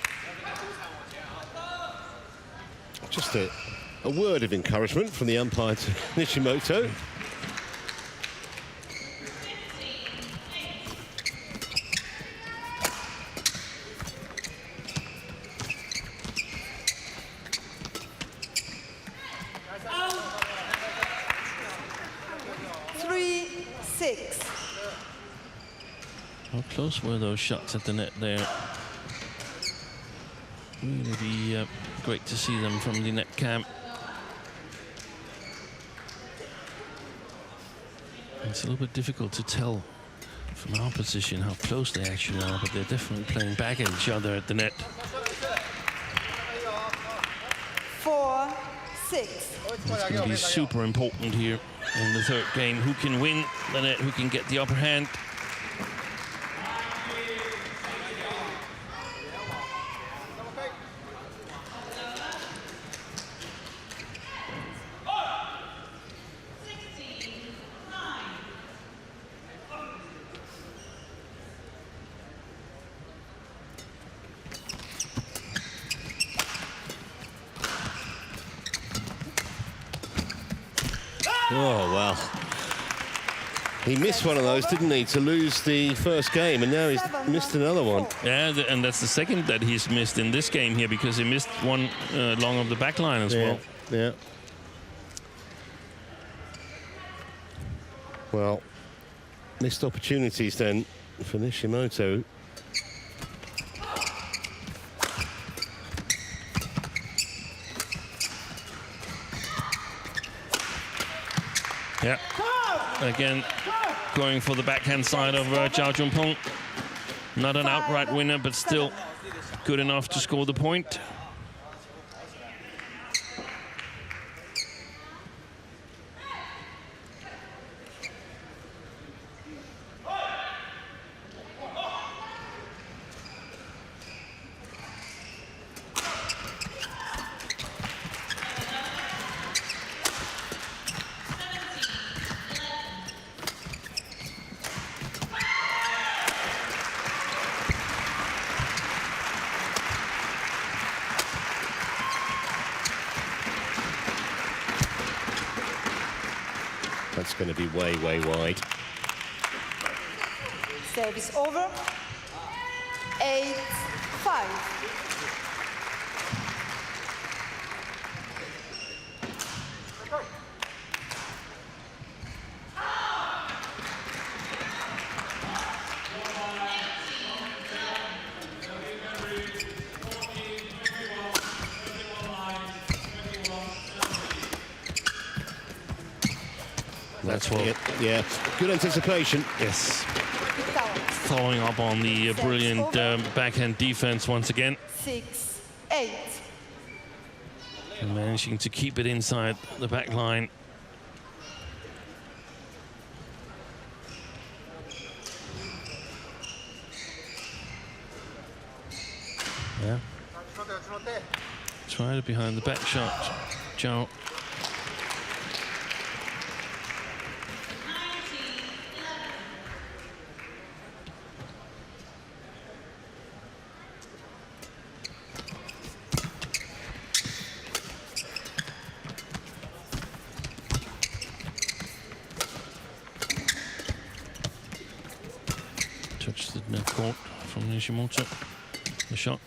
Just a word of encouragement from the umpire to Nishimoto. How close were those shots at the net there? Really be great to see them from the net cam. It's a little bit difficult to tell from our position how close they actually are, but they're definitely playing back at each other at the net. 4-6. It's going to be super important here in the third game. Who can win the net, who can get the upper hand. Oh, well. He missed one of those, didn't he, to lose the first game, and now he's missed another one. Yeah, and that's the second that he's missed in this game here, because he missed one long of the back line as well. Yeah. Well, missed opportunities then for Nishimoto. Yeah, again, going for the backhand side of Zhao Jun Peng. Not an outright winner, but still good enough to score the point. That's going to be way, way wide. Service over. 8-5. That's what. Yeah, good anticipation. Yes. Following up on the brilliant backhand defense once again. 6-8. And managing to keep it inside the back line. Yeah. Tried it behind the back shot. Zhao. Touched the net court from Nishimoto. The shot.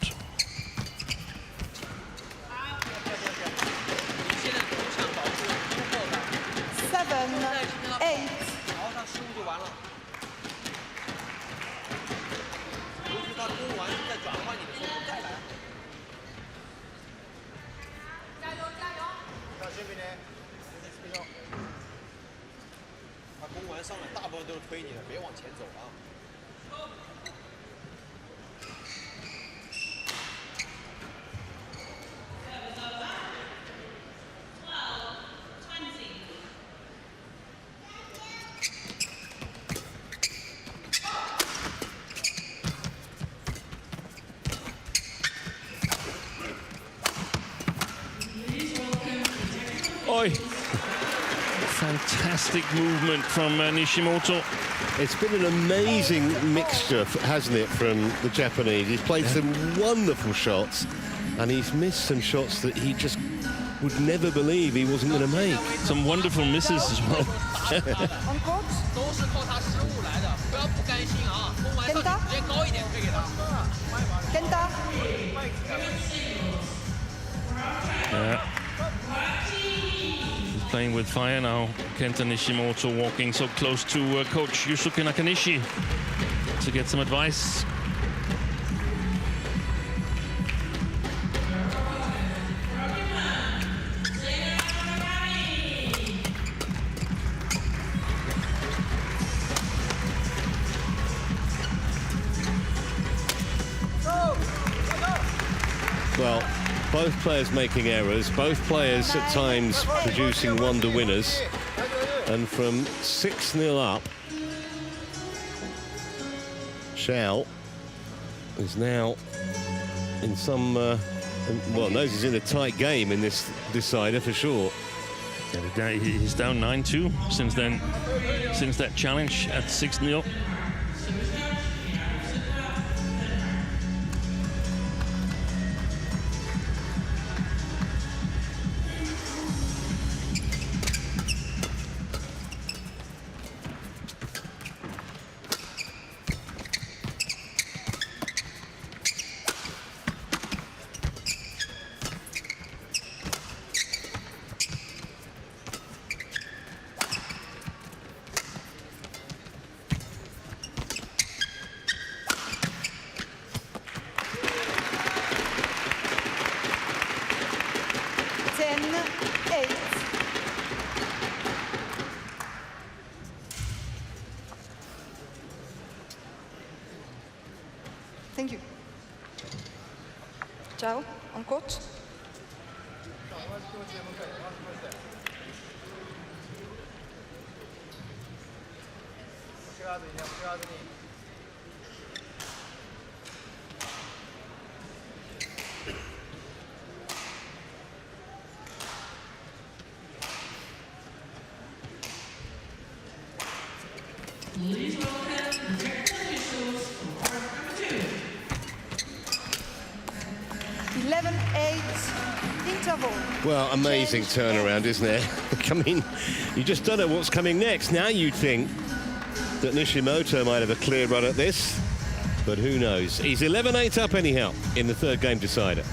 Oi. Fantastic movement from Nishimoto. It's been an amazing mixture, hasn't it, from the Japanese? He's played some wonderful shots, And he's missed some shots that he just would never believe he wasn't going to make. Some wonderful misses as well. On court. Kenta. Kenta. He's playing with fire now. Kenta Nishimoto walking so close to coach Yusuke Nakanishi to get some advice. Well, both players making errors, both players at times producing wonder winners. And from 6-0 up, Zhao is now in some, well, knows he's in a tight game in this decider for sure. He's down 9-2 since then, since that challenge at 6-0. Thank you. Zhao, on court. Please welcome the officials for R32. 11-8 interval. Well, amazing turnaround, isn't it? I mean, you just don't know what's coming next. Now you'd think that Nishimoto might have a clear run at this, but who knows? He's 11-8 up anyhow in the third game decider.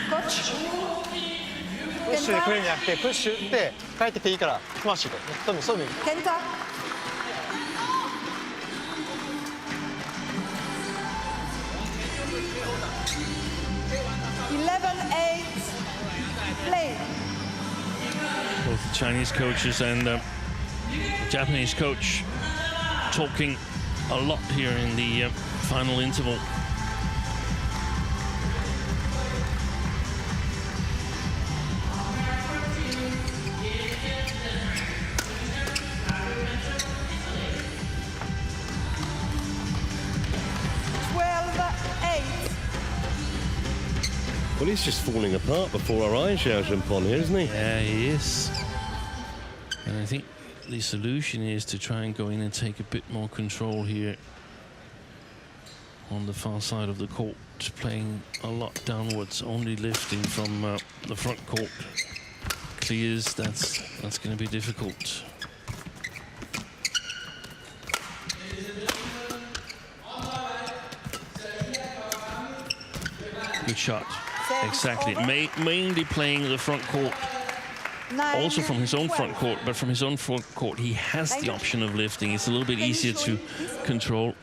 Coach. プッシュでくれるんじゃなくて、プッシュで帰ってきていいから、スマッシュで。そういう意味。 Kenta. Play. Both the Chinese coaches and the Japanese coach talking a lot here in the final interval. Well, he's just falling apart before our eyes, Zhao Jun Peng here, isn't he? Yeah, he is. And I think the solution is to try and go in and take a bit more control here on the far side of the court, playing a lot downwards, only lifting from the front court. Clears, that's going to be difficult. Good shot. Exactly. Mainly playing the front court. Also from his own front court, but from his own front court, he has the option of lifting. It's a little bit easier to control.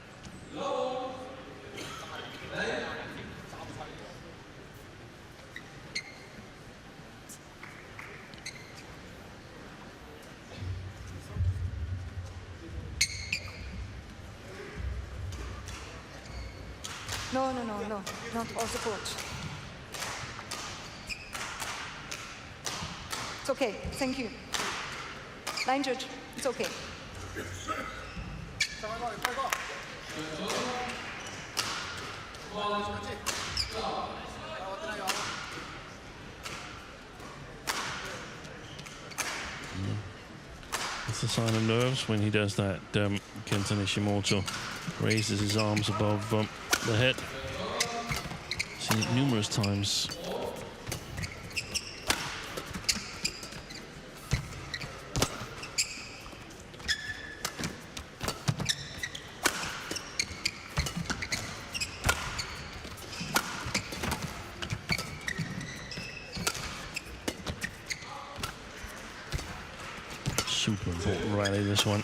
No, not off the court. It's okay, thank you. Line judge, it's okay. It's a sign of nerves when he does that. Kenta Nishimoto raises his arms above the head. Seen it numerous times. Super important rally, this one.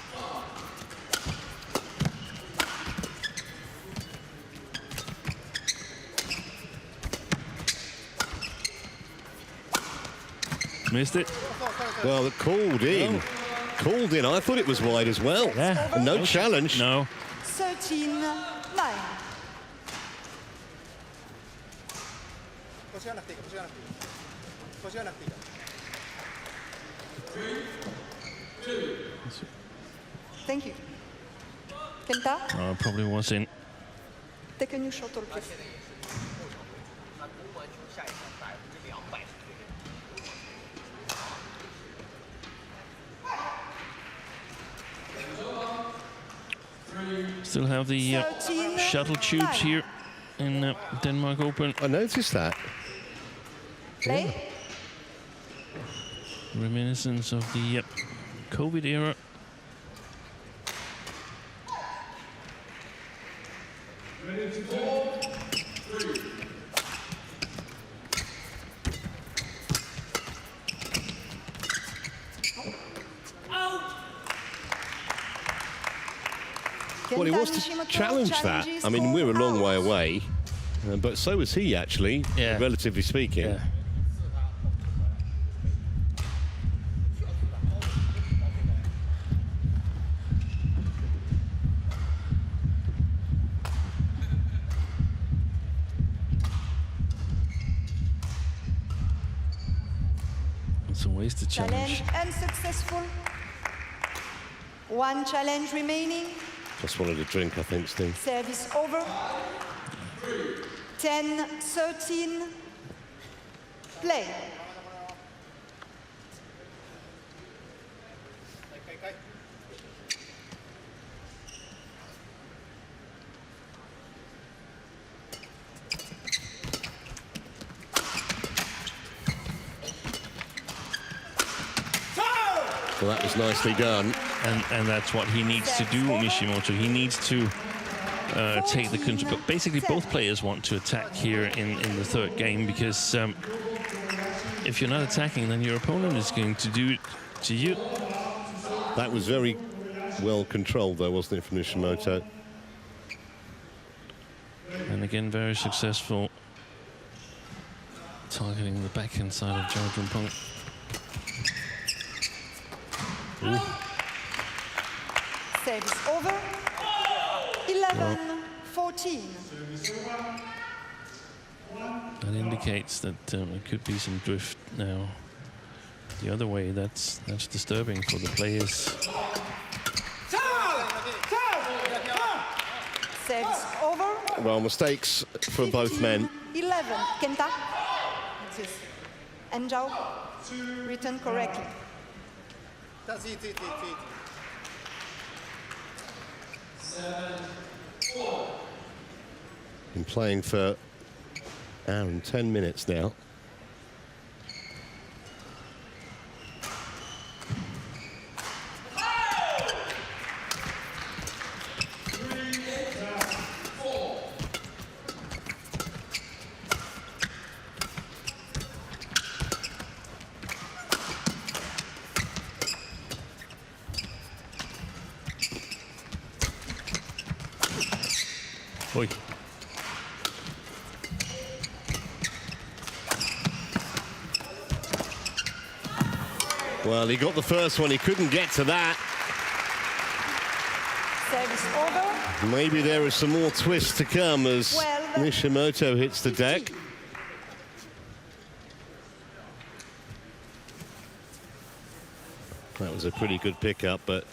Missed it. Well, it called in. Oh. Called in. I thought it was wide as well. Yeah. And no challenge. No. 13-9. Thank you. Kenta, Probably was in. take a new shuttle, please. Still have the 13-9. shuttle tubes here in Denmark Open. I noticed that. Play. Reminiscence of the COVID era. Well, he Kenta wants to Nishimoto challenge that. challenges I mean, we're a long for way out. away, but so was he, actually, Yeah. relatively speaking. Yeah. It's a wasted challenge. Challenge unsuccessful. One challenge remaining. Just wanted a drink, I think, Steve. Service over. 10-13. Play. Well, that was nicely done. And that's what he needs to do, Nishimoto. He needs to take the control. But basically, both players want to attack here in the third game, because if you're not attacking, then your opponent is going to do it to you. That was very well controlled, though, wasn't it, from Nishimoto? And again, very successful, targeting the backhand side of Zhao Jun Peng. Service over. 11-14. That indicates that there could be some drift now the other way. That's disturbing for the players. Service over. Well, mistakes for both men. 11. Kenta. This is. And Zhao. Written correctly. Been playing for an hour and 10 minutes now. Oi. Well, he got the first one. He couldn't get to that. Service over. Maybe there are some more twists to come as 12, Nishimoto hits the 50. deck. That was a pretty good pickup, but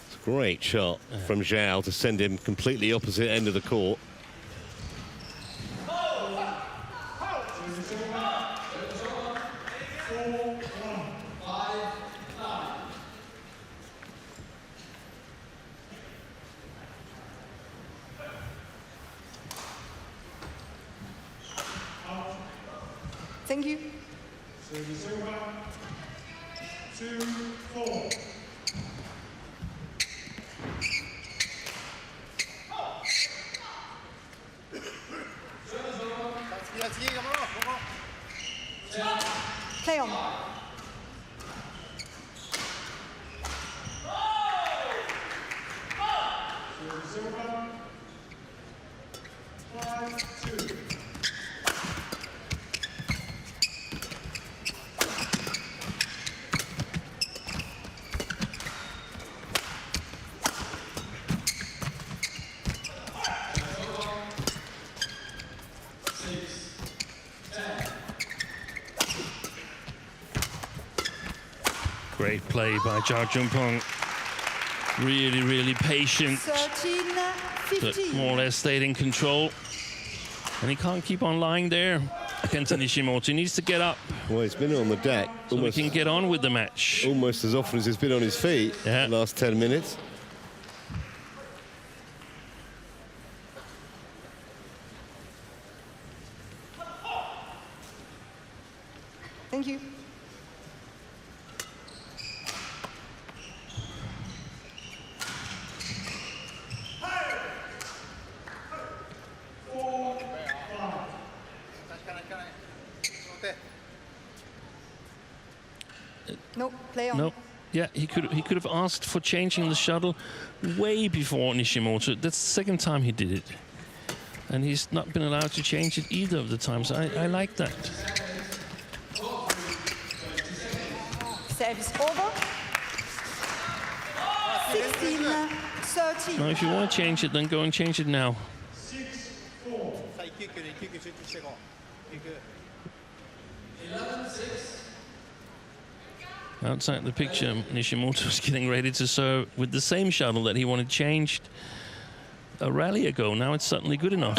it's a great shot from Zhao to send him completely opposite end of the court. Thank you. Service over. 2-4. Play on. Service over. 5-2. Great play by Zhao Jun Peng. Really, really patient, 13, but 15. more or less stayed in control. And he can't keep on lying there. Kenta Nishimoto needs to get up Well, he's been on the deck so we almost, can get on with the match. almost as often as he's been on his feet Yeah. the last 10 minutes. Thank you. No, play on. No. Yeah, he could have asked for changing the shuttle way before Nishimoto. That's the second time he did it. And he's not been allowed to change it either of the times. I like that. Service over. 16, 13. Now, if you want to change it, then go and change it now. 6-4. Outside the picture, Nishimoto's getting ready to serve with the same shuttle that he wanted changed a rally ago. Now it's suddenly good enough.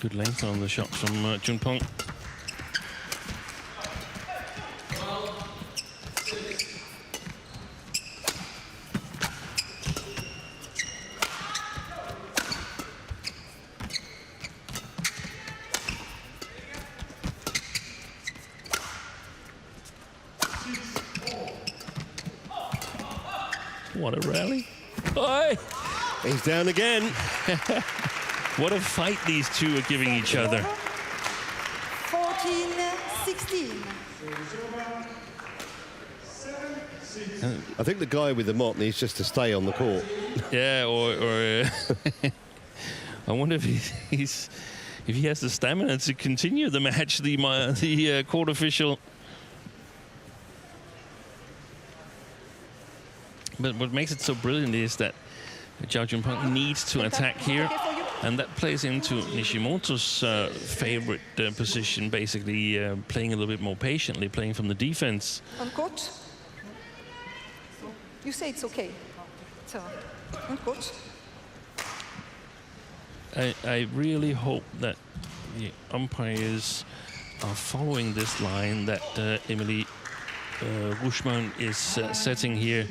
Good length on the shot from Jun Peng. What a rally. Oi! He's down again. What a fight these two are giving each other. 14, 16. I think the guy with the mop needs just to stay on the court. Yeah, or I wonder if if he has the stamina to continue the match. The court official. But what makes it so brilliant is that Zhao Jun Peng needs to attack here, and that plays into Nishimoto's favorite position, basically playing a little bit more patiently, playing from the defense. On court. You say it's okay. So, on court. I really hope that the umpires are following this line that Emily Rushman is setting here,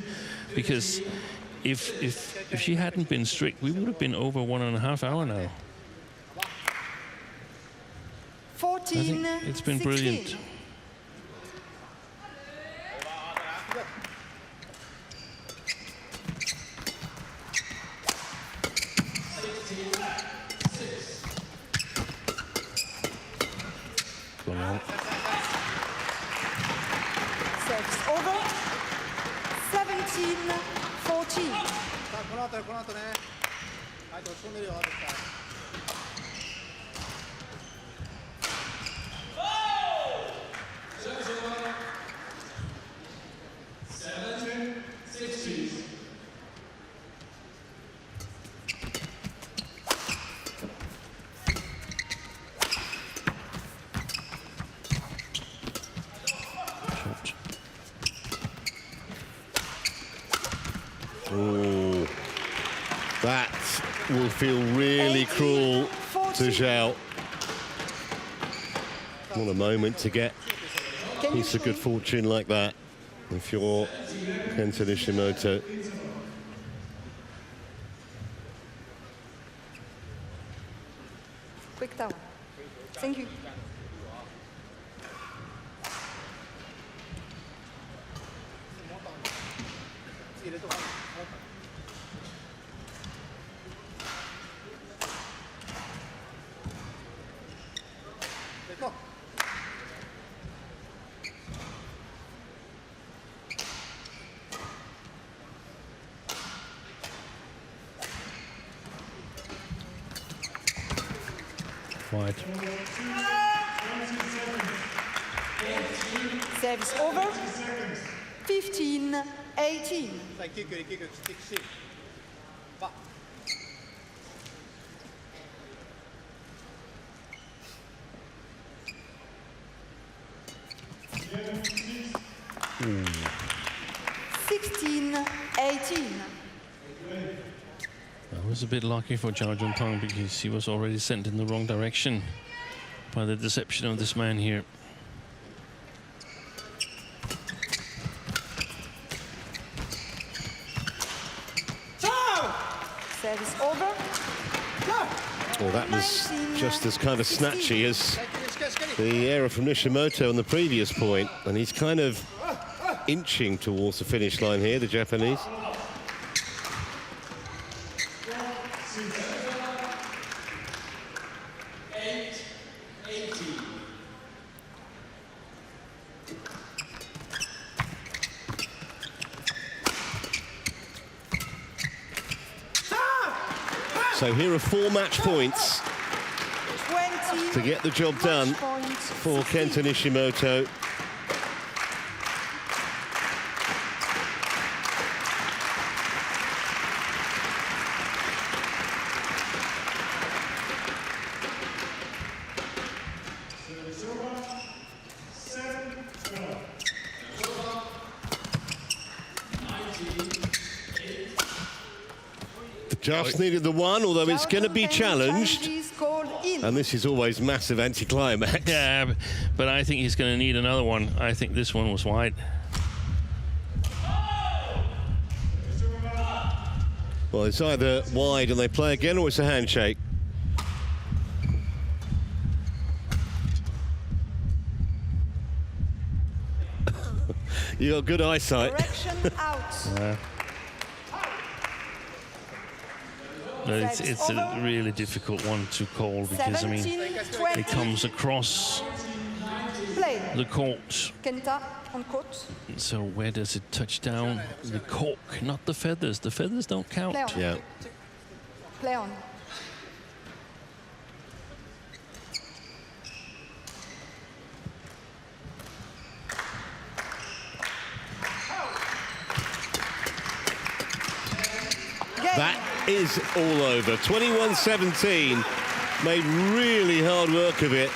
because if she hadn't been strict, we would have been over 1.5 hours now. 14, I think it's been 16. brilliant. Going on. Service over. 17, 14. この後ね。はい、落ち込んでるよ、絶対。Oh, that will feel really cruel to Zhao. What a moment to get a piece of good fortune like that if you're Kenta Nishimoto. Quick tower. Thank you. Wide. Service over. 15-18. さあ、キック、キック、キックし。バ。I was a bit lucky for Zhao Jun Peng because he was already sent in the wrong direction by the deception of this man here. Service over. Well, that was just as kind of snatchy as the error from Nishimoto on the previous point, and he's kind of inching towards the finish line here, the Japanese. So here are 4 match points to get the job done for Kenta Nishimoto. Just needed the one, although it's going to be challenged. And this is always massive anticlimax. Yeah, but I think he's going to need another one. I think this one was wide. Well, it's either wide and they play again, or it's a handshake. You got good eyesight. Direction out. It's a really difficult one to call because, I mean, it comes across the court. Kenta on court. So where does it touch down? The cork, not the feathers. The feathers don't count. Play on. Yeah. Play on. That is all over. 21-17, made really hard work of it,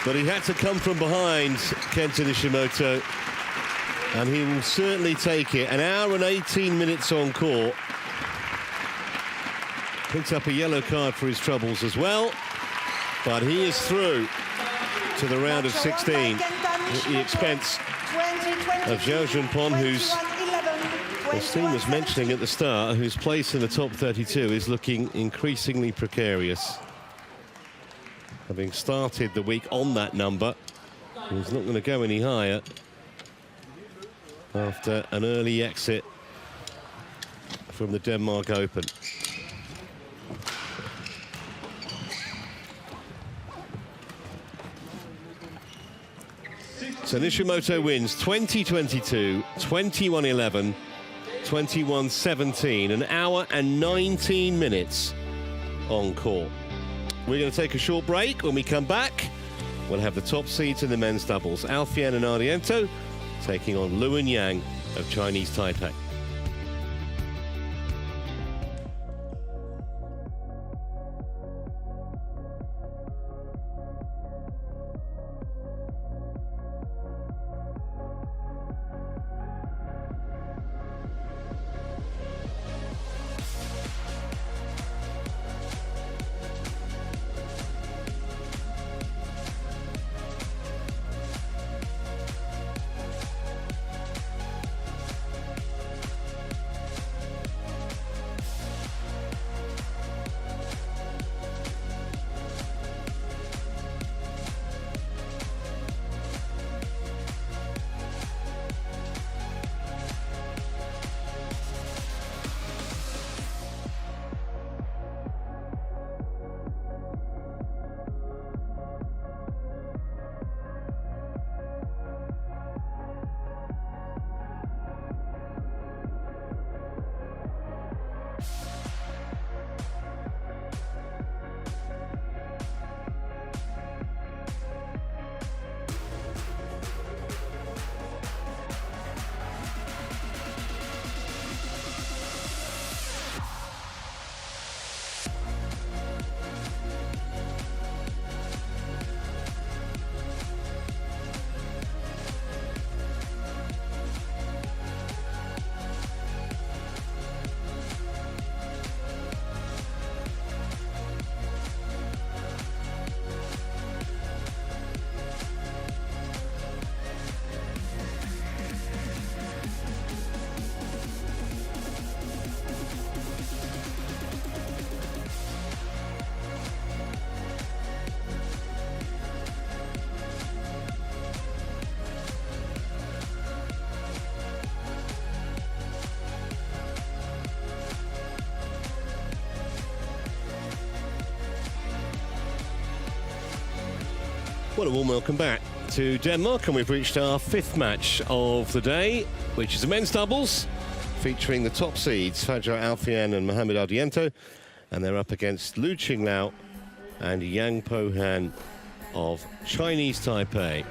but he had to come from behind, Kenta Nishimoto, and he will certainly take it. An hour and 18 minutes on court. Picked up a yellow card for his troubles as well, but he is through to the round of 16 at the expense of Zhao Jun Peng, who's, as Steve was mentioning at the start, whose place in the top 32 is looking increasingly precarious. Having started the week on that number, he's not going to go any higher after an early exit from the Denmark Open. So Nishimoto wins 20-22, 21-11, 21-17, an hour and 19 minutes on court. We're going to take a short break. When we come back, we'll have the top seeds in the men's doubles. Alfian and Ardiento taking on Lu and Yang of Chinese Taipei. Well, a warm welcome back to Denmark, and we've reached our fifth match of the day, which is a men's doubles featuring the top seeds Fajar Alfian and Mohamed Ardiento, and they're up against Lu Qinglao and Yang Po-han of Chinese Taipei.